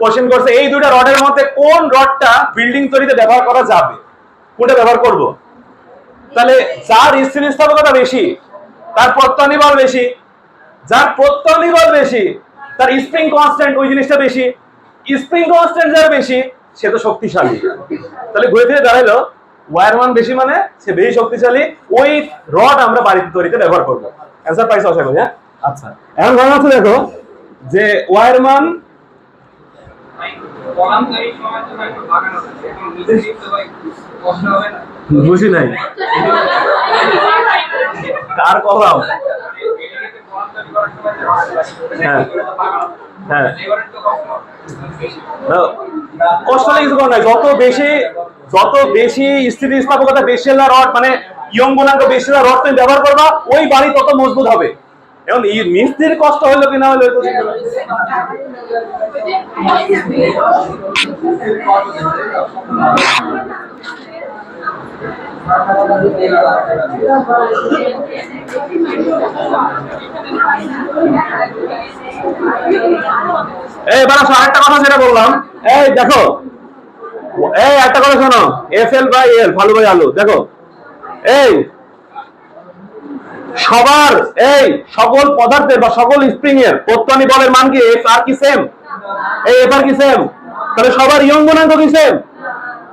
কোশ্চেন করছে এই দুইটা রডের মধ্যে কোন রডটা বিল্ডিং তৈরিতে ব্যবহার করা যাবে, কোনটা ব্যবহার করব? তাহলে যার স্থিতিস্থাপকতা বেশি তার প্রত্যয়নী বল বেশি, যার প্রত্যয়নী বল বেশি তার স্প্রিং কনস্ট্যান্ট ওই জিনিসটা বেশি, স্প্রিং কনস্ট্যান্ট যার বেশি সে তো শক্তিশালী। তাহলে ঘুরে ফিরে দাঁড়াইলো ওয়ার মান বেশি মানে সে বেশি শক্তিশালী, ওই রড আমরা বাড়িতে তৈরিতে ব্যবহার করব। অ্যান্সার পাইছো আশা করি? হ্যাঁ, আচ্ছা, এখন কথা হচ্ছে দেখো যে ওয়ার মান বুঝি নাই কার কথা। হ্যাঁ হ্যাঁ, কষ্ট কিছু করার নাই, যত বেশি স্থিতিস্থাপকতা বেশি রড মানে ইয়ং গুণাঙ্ক বেশি রড তুমি ব্যবহার করবা, ওই বাড়ি তত মজবুত হবে। এখন মিস্ত্রির কষ্ট হইলো কি না হইলো এবার আরেকটা কথা যেটা বললাম, এই দেখো, এই একটা কথা শোনো, FL/L ভালো ভাই আলু, দেখো এই সবার, এই সকল পদার্থের বা সকল স্প্রিং এর প্রত্যয়নী বলের মান কি F আর কি সেম? এই F আর কি সেম? তাহলে সবার ইয়ং গুণাঙ্ক কি সেম?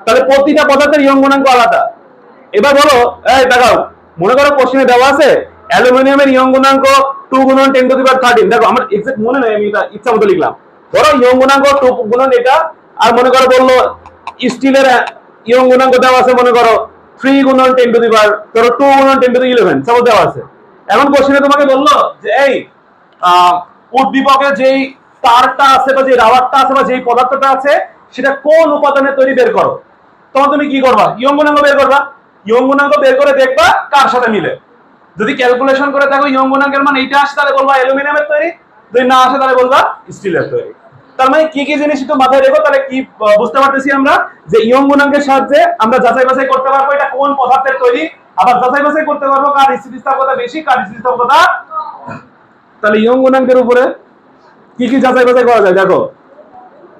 তাহলে প্রতিটা পদার্থের ইয়ং গুণাঙ্ক আলাদা। এবার বলো, এই দেখাও, মনে করো কোশ্চেনে দেওয়া আছে অ্যালুমিনিয়ামের ইয়ং গুণাঙ্ক 2 গুণন 10⁻13। দেখো আমার এক্সাক্ট মনে নাই, আমি এটা ইচ্ছা মতো লিখলাম। ধরো ইয়ং গুণাঙ্ক 2 গুণন এটা, আর মনে করো বললো স্টিলের ইয়ং গুণাঙ্ক দেওয়া আছে মনে করো 3 গুণন 10⁻, ধরো 2 গুণন 10⁻11 সব দেওয়া আছে। এখন কোশ্চেনে তোমাকে বললো যে এই উদ্দীপকে যেই তারটা আছে বা যে রাবারটা আছে বা যেই পদার্থটা আছে সেটা কোন উপাদানে তৈরি বের করো, তখন তুমি কি করবা? ইয়ং গুণাঙ্ক বের করবা। ইয়ং গুণাঙ্ক বের করে দেখবা কার সাথে মিলে। যদি ক্যালকুলেশন করে দেখো ইয়ং গুণাঙ্কের মান এইটা আসে তাহলে বলবা অ্যালুমিনিয়ামের তৈরি, যদি না আসে তাহলে বলবা স্টিলের তৈরি। তার মানে কি কি জিনিস একটু মাথায় রেখো, তাহলে কি বুঝতে পারতেছি আমরা যে ইয়ং গুণাঙ্কের সাহায্যে আমরা যাচাই বাছাই করতে পারবো এটা কোন পদার্থের তৈরি, আবার যাচাই বাছাই করতে পারবো কার স্থিতিস্থাপকতা বেশি কার স্থিতিস্থাপকতা। তাহলে ইয়ং গুণাঙ্কের উপরে কি কি যাচাই বাছাই করা যায় দেখো,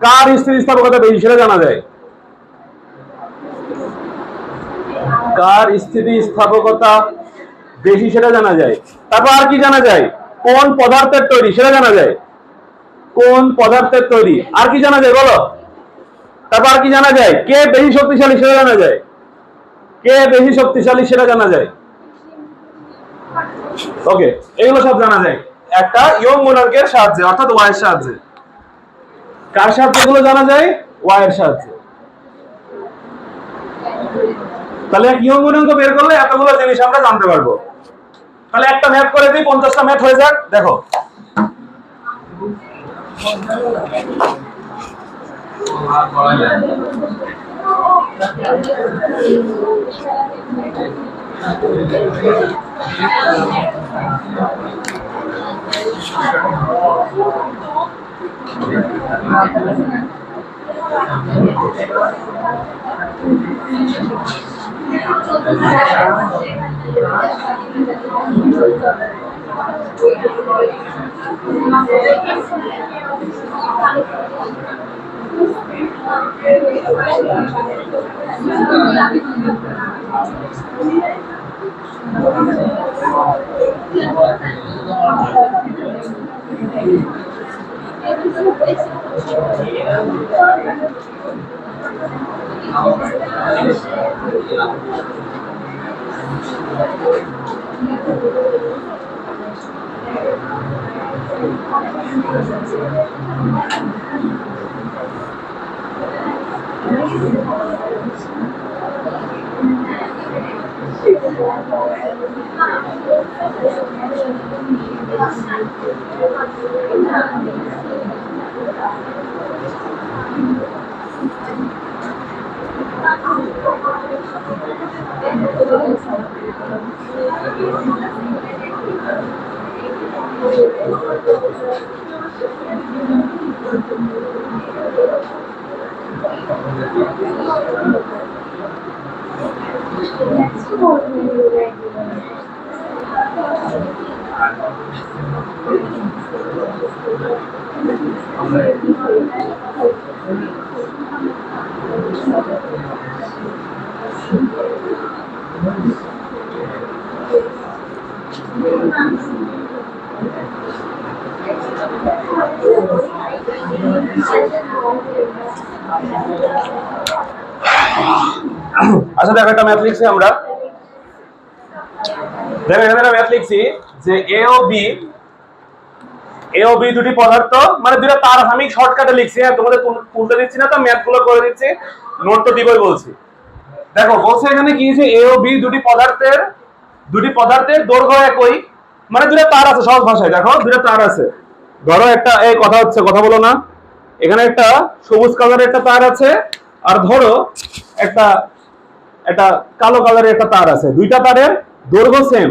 কার স্থিতিস্থাপকতা বেশি সেটা জানা যায়, কার স্থিতিস্থাপকতা বেশি সেটা জানা যায়। তারপর আর কি জানা যায়, কোন পদার্থের তৈরি সেটা জানা যায়, কোন পদার্থের তৈরি। আর কি জানা যায় বলো, তারপর আর কি জানা যায়, কে বেশি শক্তিশালী সেটা জানা যায়, কে বেশি শক্তিশালী সেটা জানা যায়। ওকে, এগুলো সব জানা যায় একটা ইয়ং গুণাঙ্কের সাহায্যে অর্থাৎ ওয়াই এর সাহায্যে। কার সাহায্যে এগুলো জানা যায়, ওয়াই এর সাহায্যে। তাহলে এক ইয়ং গুণাঙ্ক বের করলে এতগুলো জিনিস আমরা জানতে পারবো। তাহলে একটা ম্যাথ করে দিই, 50টা ম্যাথ হয়ে যাক। দেখো আচ্ছা দেখো একটা ম্যাথ লিখছি আমরা, দেখো এখানে একটা ম্যাথ লিখছি যে এ ও বি দুটি পদার্থ, মানে দুটো তার, আমি শর্টকাটে লিখছি, হ্যাঁ তোমাদের তুলতে দিচ্ছি না, তো ম্যাথ গুলো করে দিচ্ছি, নোট তো দিবই বলছি। দেখো বলছে এখানে কি যে এ ও বি দুটি পদার্থের দৈর্ঘ্য একই, মানে দুটো তার আছে, সহজ ভাষায় দেখো দুটো তার আছে। ধরো একটা, এই কথা হচ্ছে, কথা বলো না, এখানে একটা সবুজ কালারের একটা তার আছে, আর ধরো একটা কালো কালারের একটা তার আছে, দুইটা তারের দৈর্ঘ্য সেম।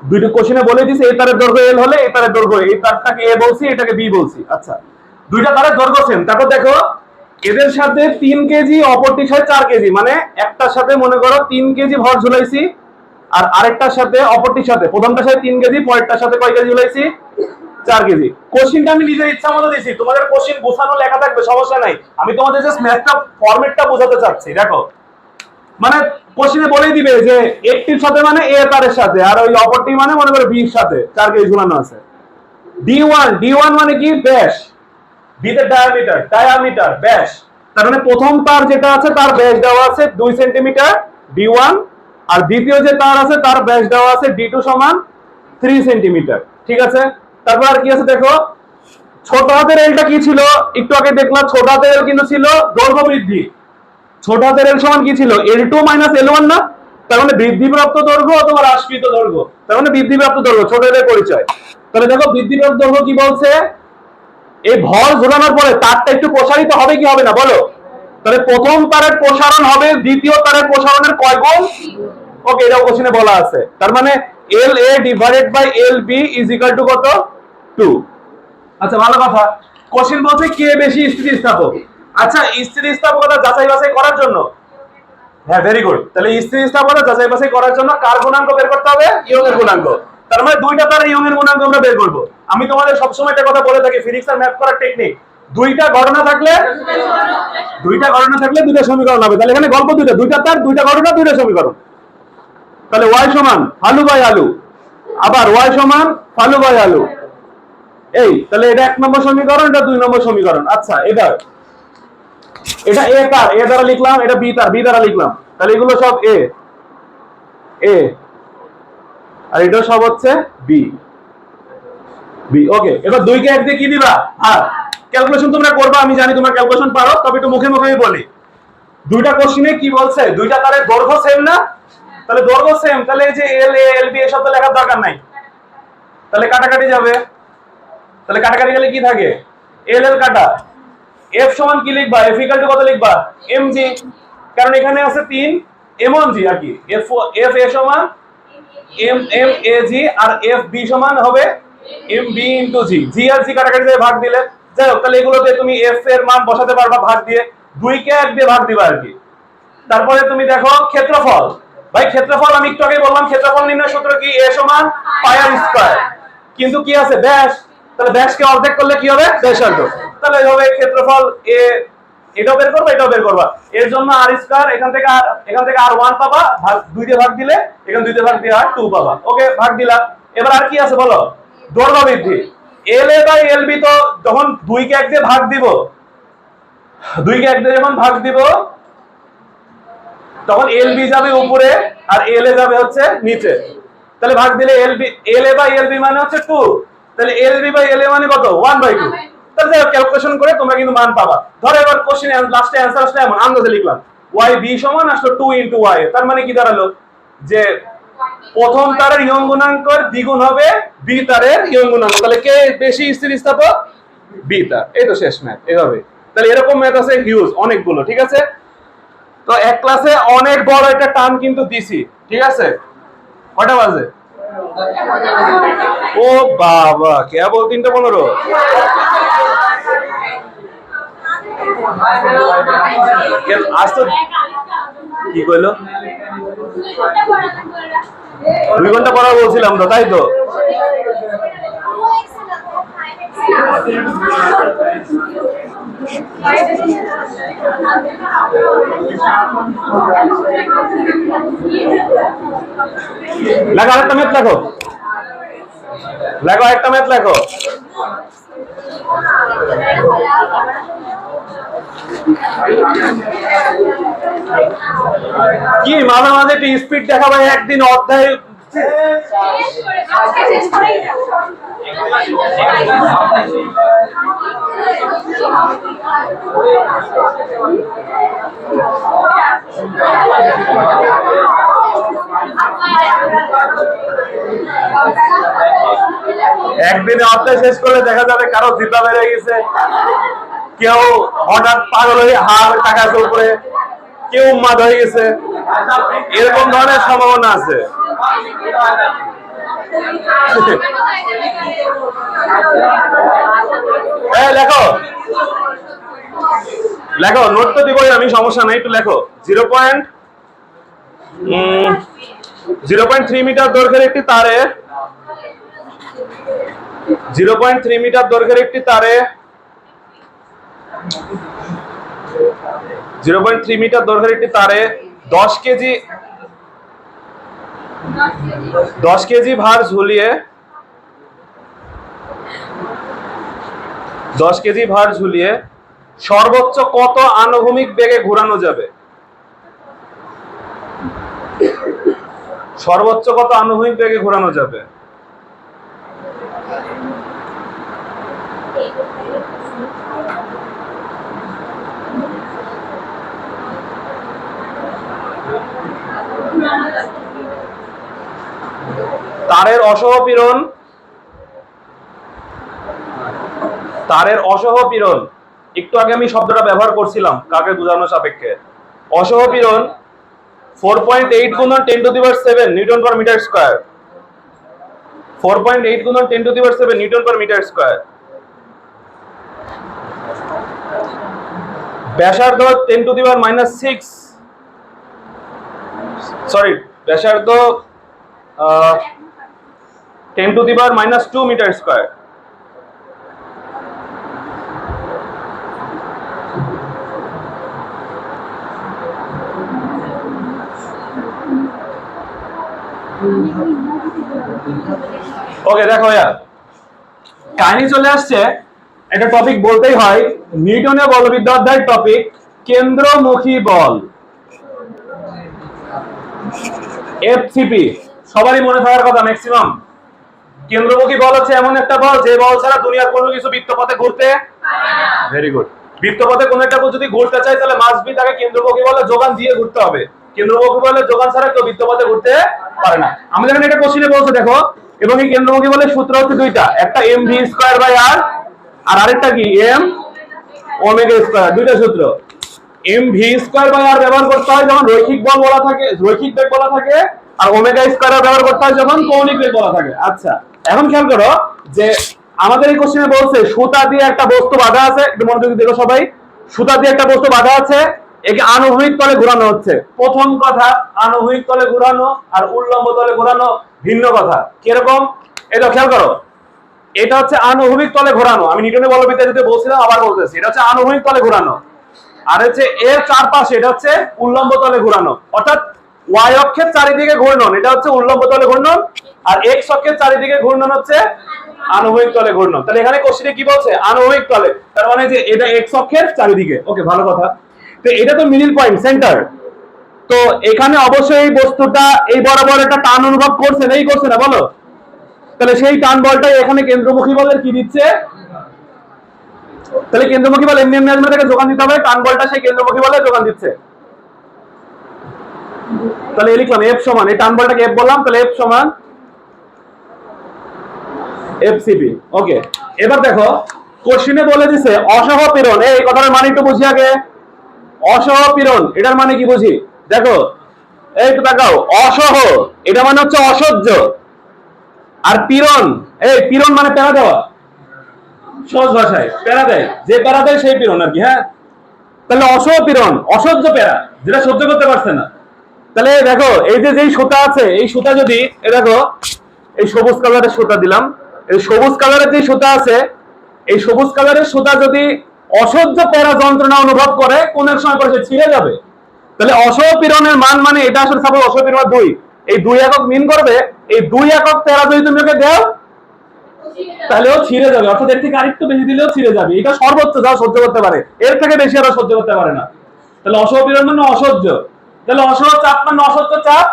দুইটা কোশ্চেনে বলে দিছে এই তারের দৈর্ঘ্য এল হলে এই তারের দৈর্ঘ্য, এই তারটাকে এ বলছি এটাকে বি বলছি। আচ্ছা, দুইটা তারের দৈর্ঘ্য সেম, তারপর দেখো এদের সাথে 3 কেজি অপরটির সাথে 4 কেজি, মানে একটার সাথে মনে করো 3 কেজি ভর ঝুলাইছি, আর আরেকটার সাথে অপরটির সাথে, প্রথমটার সাথে 3 কেজি, পরেরটার সাথে কয় কেজি ঝুলাইছি, 4 কেজি। কোশ্চেনটা আমি নিজের ইচ্ছা মতো দিছি, তোমাদের কোশ্চেন বোঝানো লেখা থাকবে সমস্যা নাই, আমি তোমাদের জাস্ট ম্যাথটা ফরম্যাটটা বোঝাতে চাচ্ছি। দেখো মানে কোশ্চেনে বলেই দিবে যে একটির সাথে মানে এ তারের সাথে, আর ওই অপরটি মানে মনে করো বি এর সাথে 4 কেজি ঝুলানো আছে। D1 মানে কি, ব্যাস, বি তে ডায়ামিটার ব্যাস, তার মানে প্রথম তার যেটা আছে তার ব্যাস দেওয়া আছে 2 সেন্টিমিটার D1, আর দ্বিতীয় যে তার আছে তার ব্যাস দেওয়া আছে D2 সমান 3 সেন্টিমিটার। ঠিক আছে, তারপর আর কি আছে দেখো, ছোট হাতের এলটা কি ছিল, একটু আগে দেখলাম ছোট হাতের এল কিন্তু ছিল দৈর্ঘ্য বৃদ্ধি, ছোট হাতের এল সমান কি ছিল, L2 মাইনাস L1 না, তার মানে বৃদ্ধিপ্রাপ্ত দৈর্ঘ্য অথবা হ্রাসকৃত দৈর্ঘ্য, তার মানে বৃদ্ধিপ্রাপ্ত দৈর্ঘ্য ছোট এর পরিচয়। তাহলে দেখো বৃদ্ধিপ্রাপ্ত দৈর্ঘ্য কি বলছে, এই ভর ঝোলানোর পরে তারটা একটু প্রসারিত হবে কি হবে না বলো, তাহলে প্রথম তারের প্রসারণ হবে দ্বিতীয় তারের প্রসারণের কয় গুণ? ওকে, এটাও কোশ্চেনে বলা আছে। তার মানে L A divided by L B is equal to কত? 2। আচ্ছা, ভালো কথা। কোশ্চেন বলছে কে বেশি স্থিতিস্থাপক। আচ্ছা, স্থিতিস্থাপকতা যাচাই বাছাই করার জন্য, হ্যাঁ ভেরি গুড, তাহলে স্থিতিস্থাপকতা যাচাই বাছাই করার জন্য কার গুণাঙ্ক বের করতে হবে? ইয়ং এর গুণাঙ্ক। তার মানে দুইটা তারে ইয়ং এর গুণাঙ্ক আমরা বের করব। আমি তোমাদের সবসময় একটা কথা বলে থাকি, ফিজিক্স আর ম্যাথ করার টেকনিক, দুইটা ঘটনা থাকলে দুইটা সমীকরণ হবে। তাহলে এখানে গল্প দুইটা তার, দুইটা ঘটনা, দুইটা সমীকরণ। তাহলে ওয়াই সমান আলু বাই আলু, আবার ওয়াই সমান ফালু বাই আলু। এই তাহলে এটা 1 নম্বর সমীকরণ, এটা 2 নম্বর সমীকরণ। আচ্ছা, এটা এ তার, এ দ্বারা লিখলাম, এটা বি তার, বি দ্বারা লিখলাম। তাহলে এগুলো সব এ আর এটা সব হচ্ছে বি। ওকে, এবার 2 কে 1 দিয়ে কি দিবা? আর ক্যালকুলেশন তোমরা করবা, আমি জানি তোমরা ক্যালকুলেশন পারো, তবে একটু মুখে মুখে বলি। দুইটা কোশ্চেনে কি বলছে? দুইটা তারের দৈর্ঘ্য সেম না? তাহলে দৈর্ঘ্য সেম, তাহলে এই যে এল এ এল বি এসব তো লেখার দরকার নাই, তাহলে কাটাকাটি যাবে। তাহলে কাটাকাটি গেলে কি থাকে? এল এল কাটা। এফ সমান কি লিখবা? এফ ইকুয়াল টু কত লিখবা? এম জি, কারণ এখানে আছে 3 এম ওয়ান জি আর কি। এফ এ সমান M M A G, R F B সমান হবে এম বি ইনটু জি। জি আর জি কাটাকাটি দিয়ে ভাগ দিলে, যাই হোক, তাহলে এগুলোতে তুমি এফ এর মান বসাতে পারবা ভাগ দিয়ে, 2 কে 1 দিয়ে ভাগ দিবা আর কি। তারপরে তুমি দেখো ক্ষেত্রফল। ভাই ক্ষেত্রফল আমি একটু আগে বললাম, ক্ষেত্রফল নির্ণয় সূত্র কি? এ সমান পাই আর স্কয়ার। কিন্তু কি আছে? ব্যাস। তাহলে ব্যাসকে অর্ধেক করলে কি হবে? ব্যাসার্ধ। তাহলে এইভাবে ক্ষেত্রফল এ, এটাও বের করবা, এটাও বের করবা। এর জন্য আর স্কয়ার, এখান থেকে আর 1 পাবা, ভাগ 2 দিয়ে ভাগ দিলে, এখানে 2 দিয়ে ভাগ দিয়ে আর 2 পাবা। ওকে, ভাগ দিলা। এবার আর কি আছে বলো? দৈর্ঘ্য বৃদ্ধি। এল এ বাই এল বি, তো যখন 2 কে 1 দিয়ে ভাগ দিব, 2 কে 1 দিয়ে যখন ভাগ দিব, তখন এল বি যাবে উপরে আর এল এ যাবে হচ্ছে নিচে। তাহলে ভাগ দিলে এল এ বাই এল বি মানে হচ্ছে 2, তাহলে এল বি বাই এল এ মানে কত? 1/2। তাহলে ক্যালকুলেশন করে তোমরা কিন্তু মান পাবা। ধরো এবার কোশ্চেন লাস্টে অ্যানসার আসলে এমন আন্দাজে লিখলাম, ওয়াই বি সমান আসলো 2 ইনটু ওয়াই। তার মানে কি দাঁড়ালো? যে প্রথম তারের ইয়ং গুণাঙ্কের দ্বিগুণ হবে বি তারের ইয়ং গুণাঙ্ক। তাহলে কে বেশি স্থিতিস্থাপক? বি তার। এই তো শেষ ম্যাথ এভাবে। তাহলে এরকম ম্যাথ আছে হিউজ অনেকগুলো, ঠিক আছে? তো এক ক্লাসে অনেক বড় একটা টার্ম কিন্তু দিছি, ঠিক আছে? কয়টা বাজে? ও বাবা, কেবল 3:15। আজ তো কি কইলো? 2 ঘন্টা পড়া বলছিলাম তো, তাই তো? লেখো আরেকটা ম্যাথ, লেখো একটা ম্যাথ লেখো। কি মাঝে মাঝে একটু স্পিড দেখাবে, একদিন অধ্যায় একদিনে অধ্যায় শেষ করলে দেখা যাবে কারো জিতা বেড়ে গেছে, কেউ হঠাৎ পাগল হয়ে হার টাকা উপরে, কেউ উন্মাদ হয়ে গেছে, এরকম ধরনের সম্ভাবনা আছে। লেখো লেখো, নোট তো দিবই আমি, সমস্যা নাই, একটু লেখো। 0.3 মিটার দৈর্ঘ্যের একটি তারে 0.3 মিটার দৈর্ঘ্যের একটি তারে 0.3 মিটার দৈর্ঘ্যের একটি তারে 10 কেজি ভার ঝুলিয়ে 10 কেজি ভার ঝুলিয়ে সর্বোচ্চ কত আনুভূমিক বেগে ঘোরানো যাবে? সর্বোচ্চ কত আনুভূমিক বেগে ঘোরানো যাবে? তারের অসহ পীড়ন একটু আগে আমি শব্দটা ব্যবহার করছিলাম কাকে বোঝানোর সাপেক্ষে। অসহপীড়ন 4.8 গুণন 10⁻7 নিউটন পার মিটার স্কয়ার। 4.8 গুণন 10⁻7 নিউটন পার মিটার স্কয়ার। ব্যাসার্ধ 10⁻6, সরি ব্যাসার্ধ 10⁻2 মিটার স্কয়ার। ওকে দেখো यार, কাহিনী চলে আসছে। একটা টপিক বলতেই হয়, নিউটনের বলবিদ্যা অধ্যায়ের টপিক কেন্দ্রমুখী বল, এফসিপি। সবারই মনে থাকার কথা ম্যাক্সিমাম। কেন্দ্রমুখী বল হচ্ছে এমন একটা বল যে বল ছাড়া দুনিয়ার কোনো কিছু বৃত্তপথে ঘুরতে পারে না। Very good. বৃত্তপথে কোনো একটা বল যদি ঘুরতে চায় তাহলে মাস্ট বি তাকে কেন্দ্রমুখী বলে যোগান দিয়ে ঘুরতে হবে। কেন্দ্রমুখী বলে যোগান ছাড়া কেউ বৃত্তপথে ঘুরতে পারে না। আমাদের এখানে একটা কোশ্চেনে বলছে দেখো, এবং এই কেন্দ্রমুখী বলের সূত্র হচ্ছে দুইটা, একটা mv স্কয়ার বাই r আর আরেকটা কি m ওমেগা স্কয়ার। দুইটা সূত্র। mv স্কয়ার বাই r ব্যবহার করতে হয় যখন রৈখিক বল বলা থাকে, রৈখিক বেগ বলা থাকে, আর ওমেগা স্কয়ার ব্যবহার করতে হয় যখন কৌণিক বেগ বলা থাকে। আচ্ছা এখন খেয়াল করো যে আমাদের এই কোশ্চেনে বলছে সুতা দিয়ে একটা বস্তু বাঁধা আছে, একটু মনোযোগ দেখো সবাই। সুতা দিয়ে একটা বস্তু বাঁধা আছে, একে আনুভূমিক তলে ঘোরানো হচ্ছে। প্রথম কথা, আনুভূমিক তলে ঘোরানো আর উল্লম্ব তলে ঘোরানো ভিন্ন কথা। কিরকম? এটা খেয়াল করো, এটা হচ্ছে আনুভূমিক তলে ঘোরানো। আমি নিউটনের বলবিদ্যা যদি বলছিলাম আবার বলতেছি, এটা হচ্ছে আনুভূমিক তলে ঘোরানো। আর হচ্ছে এর চারপাশে এটা হচ্ছে উল্লম্ব তলে ঘোরানো, অর্থাৎ ওয়াই অক্ষের চারিদিকে ঘূর্ণন এটা হচ্ছে উল্লম্ব তলে ঘূর্ণন, আর এক্স অক্ষের চারিদিকে ঘূর্ণন হচ্ছে আনুভূমিক তলে ঘূর্ণন। তাহলে এখানে কোশ্চেনে কি বলছে? আনুভূমিক তলে, তার মানে যে এটা এক্স অক্ষের চারিদিকে। ওকে, ভালো কথা। তো এটা তো মিডল পয়েন্ট, সেন্টার। তো এখানে অবশ্যই এই বস্তুটা এই বরাবর একটা টান অনুভব করছে না, এই করছে না বলো? তাহলে সেই টান বলটাই এখানে কেন্দ্রমুখী বলের কি দিচ্ছে? তাহলে কেন্দ্রমুখী বল এমনি এমনি আসবে, তাকে যোগান দিতে হবে, টান বলটা সেই কেন্দ্রমুখী বলে যোগান দিচ্ছে। তাহলে লিখলাম এফ সমান, এই টান বলটাকে এফ বললাম, তাহলে এফ সমান এফসিপি। ওকে, এবার দেখো কোশ্চেনে বলে দিছে অসহপীড়ন। এই কথাটার মানে একটু বুঝি আগে। অসহপীড়ন এটার মানে কি বুঝি দেখো, এই তো তাকাও। অসহ এটা মানে হচ্ছে অসহ্য, আর পীড়ন, এই পীড়ন মানে প্যারা দেওয়া। সহজ ভাষায় প্যারা দেয়, যে প্যারা দেয় সেই পীড়ন আর কি। হ্যাঁ, তাহলে অসহপীড়ন অসহ্য প্যারা, যেটা সহ্য করতে পারছে না। তাহলে দেখো এই যে যেই সুতা আছে, এই সুতা যদি দেখো এই সবুজ কালারের সুতা দিলাম, এই সবুজ কালারের যে সুতা আছে, এই সবুজ কালারের সুতা যদি অসহ্য প্যারা যন্ত্রণা অনুভব করে কোন এক সময় পরে সে ছিঁড়ে যাবে। তাহলে অসহপীড়নের মান মানে এটা আসলে সাপোজ অসহপীড়ন 2, এই 2 একক মিন করবে, এই 2 একক প্যারা যদি তুমি ওকে দাও তাহলে ও ছিঁড়ে যাবে, অর্থাৎ এর থেকে আরেকটু বেশি দিলেও ছিঁড়ে যাবে। এটা সর্বোচ্চ যা সহ্য করতে পারে, এর থেকে বেশি আর সহ্য করতে পারে না। তাহলে অসহপীড়ন মানে অসহ্য। তাহলে অসহ্য চাপ মানে অসহ্য চাপ।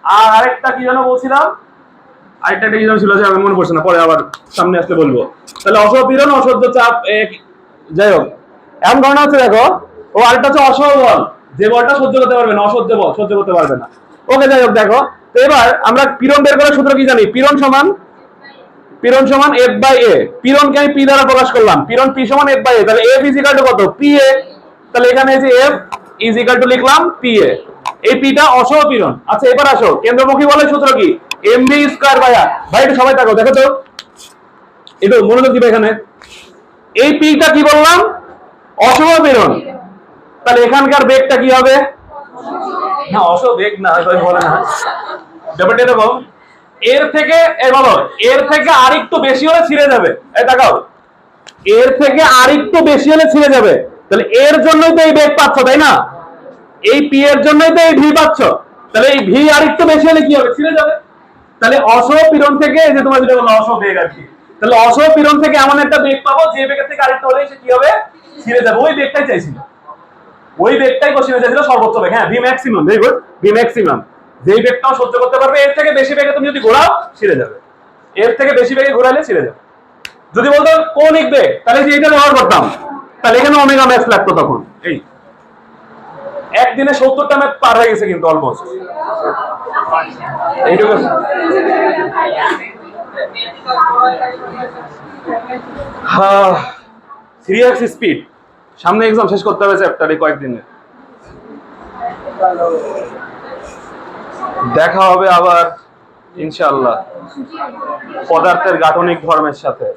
আর আরেকটা কি যেন বলছিলাম, আরেকটা কি যেন ছিল যে আমি মনে পড়ছে না, পরে আবার সামনে আসলে বলবো। তাহলে অসহপীড়ন অসহ্য চাপ, যাই হোক এমন ধরনের আছে দেখো। ও আরেকটা হচ্ছে অসহ বল, যে বলটা সহ্য করতে পারবে না, অসহ্য বল সহ্য করতে পারবে না। ওকে, যাই হোক দেখো। তো এবার আমরা পীড়ন বের করার সূত্র কি জানি? পীড়ন সমান এফ বাই এ। পীড়নকে আমি পি দ্বারা প্রকাশ করলাম, পীড়ন পি সমান এফ বাই এ। তাহলে এফ ইজ ইকুয়াল টু কত? P A. তাহলে এখানে এই যে এফ ইজ ইকুয়াল টু লিখলাম পি এ। এই পিটা অসহপীড়ন। আচ্ছা এবার আসো, কেন্দ্রমুখী বলের সূত্র কি? এমভি স্কয়ার বাই আর। ভাই একটু সবাই তাকাও, দেখো তো একটু মনোযোগ দিবে এখানে। এই পিটা কি বললাম? অসহপীড়ন। তাহলে এখানকার বেগটা কি হবে? না অসহবেগ না, বলে না, ব্যাপারটা এরকম। এর থেকে বলো, এর থেকে আরেকটু বেশি হলে ছিঁড়ে যাবে। এই তাকাও, এর থেকে আরেকটু বেশি হলে ছিঁড়ে যাবে। তাহলে এর জন্যই তো এই বেগ পাচ্ছ, তাই না? এই পি এর জন্যই তো এই ভি পাচ্ছ। তাহলে এই ভি আরেকটু বেশি হলে কি হবে? ছিঁড়ে যাবে। তাহলে অসহপীড়ন থেকে, এই যে তোমার যেটা বললো অসহবেগ আর কি, তাহলে অসহপীড়ন থেকে এমন একটা বেগ পাবো যে বেগের থেকে আরেকটু হলে সে কি হবে? ছিঁড়ে যাবে। ওই বেগটাই চাইছিল, ওই বেগটাই কোশ্চেনে চাইছিল সর্বোচ্চ বেগ। হ্যাঁ, V maximum. Very good, V maximum. যেই বেগটাও সহ্য করতে পারবে, এর থেকে বেশি বেগে তুমি যদি ঘোরাও ছিঁড়ে যাবে। এর থেকে বেশি বেগে ঘোরালে ছিঁড়ে যাবে। যদি বলতো কৌণিক বেগ, তাহলে যে এটা ব্যবহার করতাম, তাহলে এখানে ওমেগা ম্যাক্স লাগতো তখন। এই একদিনে 70টা ম্যাথ পার হয়ে গেছে কিন্তু অলমোস্ট। এইটুকু হ্যাঁ, 3x স্পিড সামনে এক্সাম শেষ করতে হবে চ্যাপ্টার এই কয়েকদিনে। দেখা হবে আবার ইনশাআল্লাহ পদার্থের গাঠনিক ধর্মের সাথে।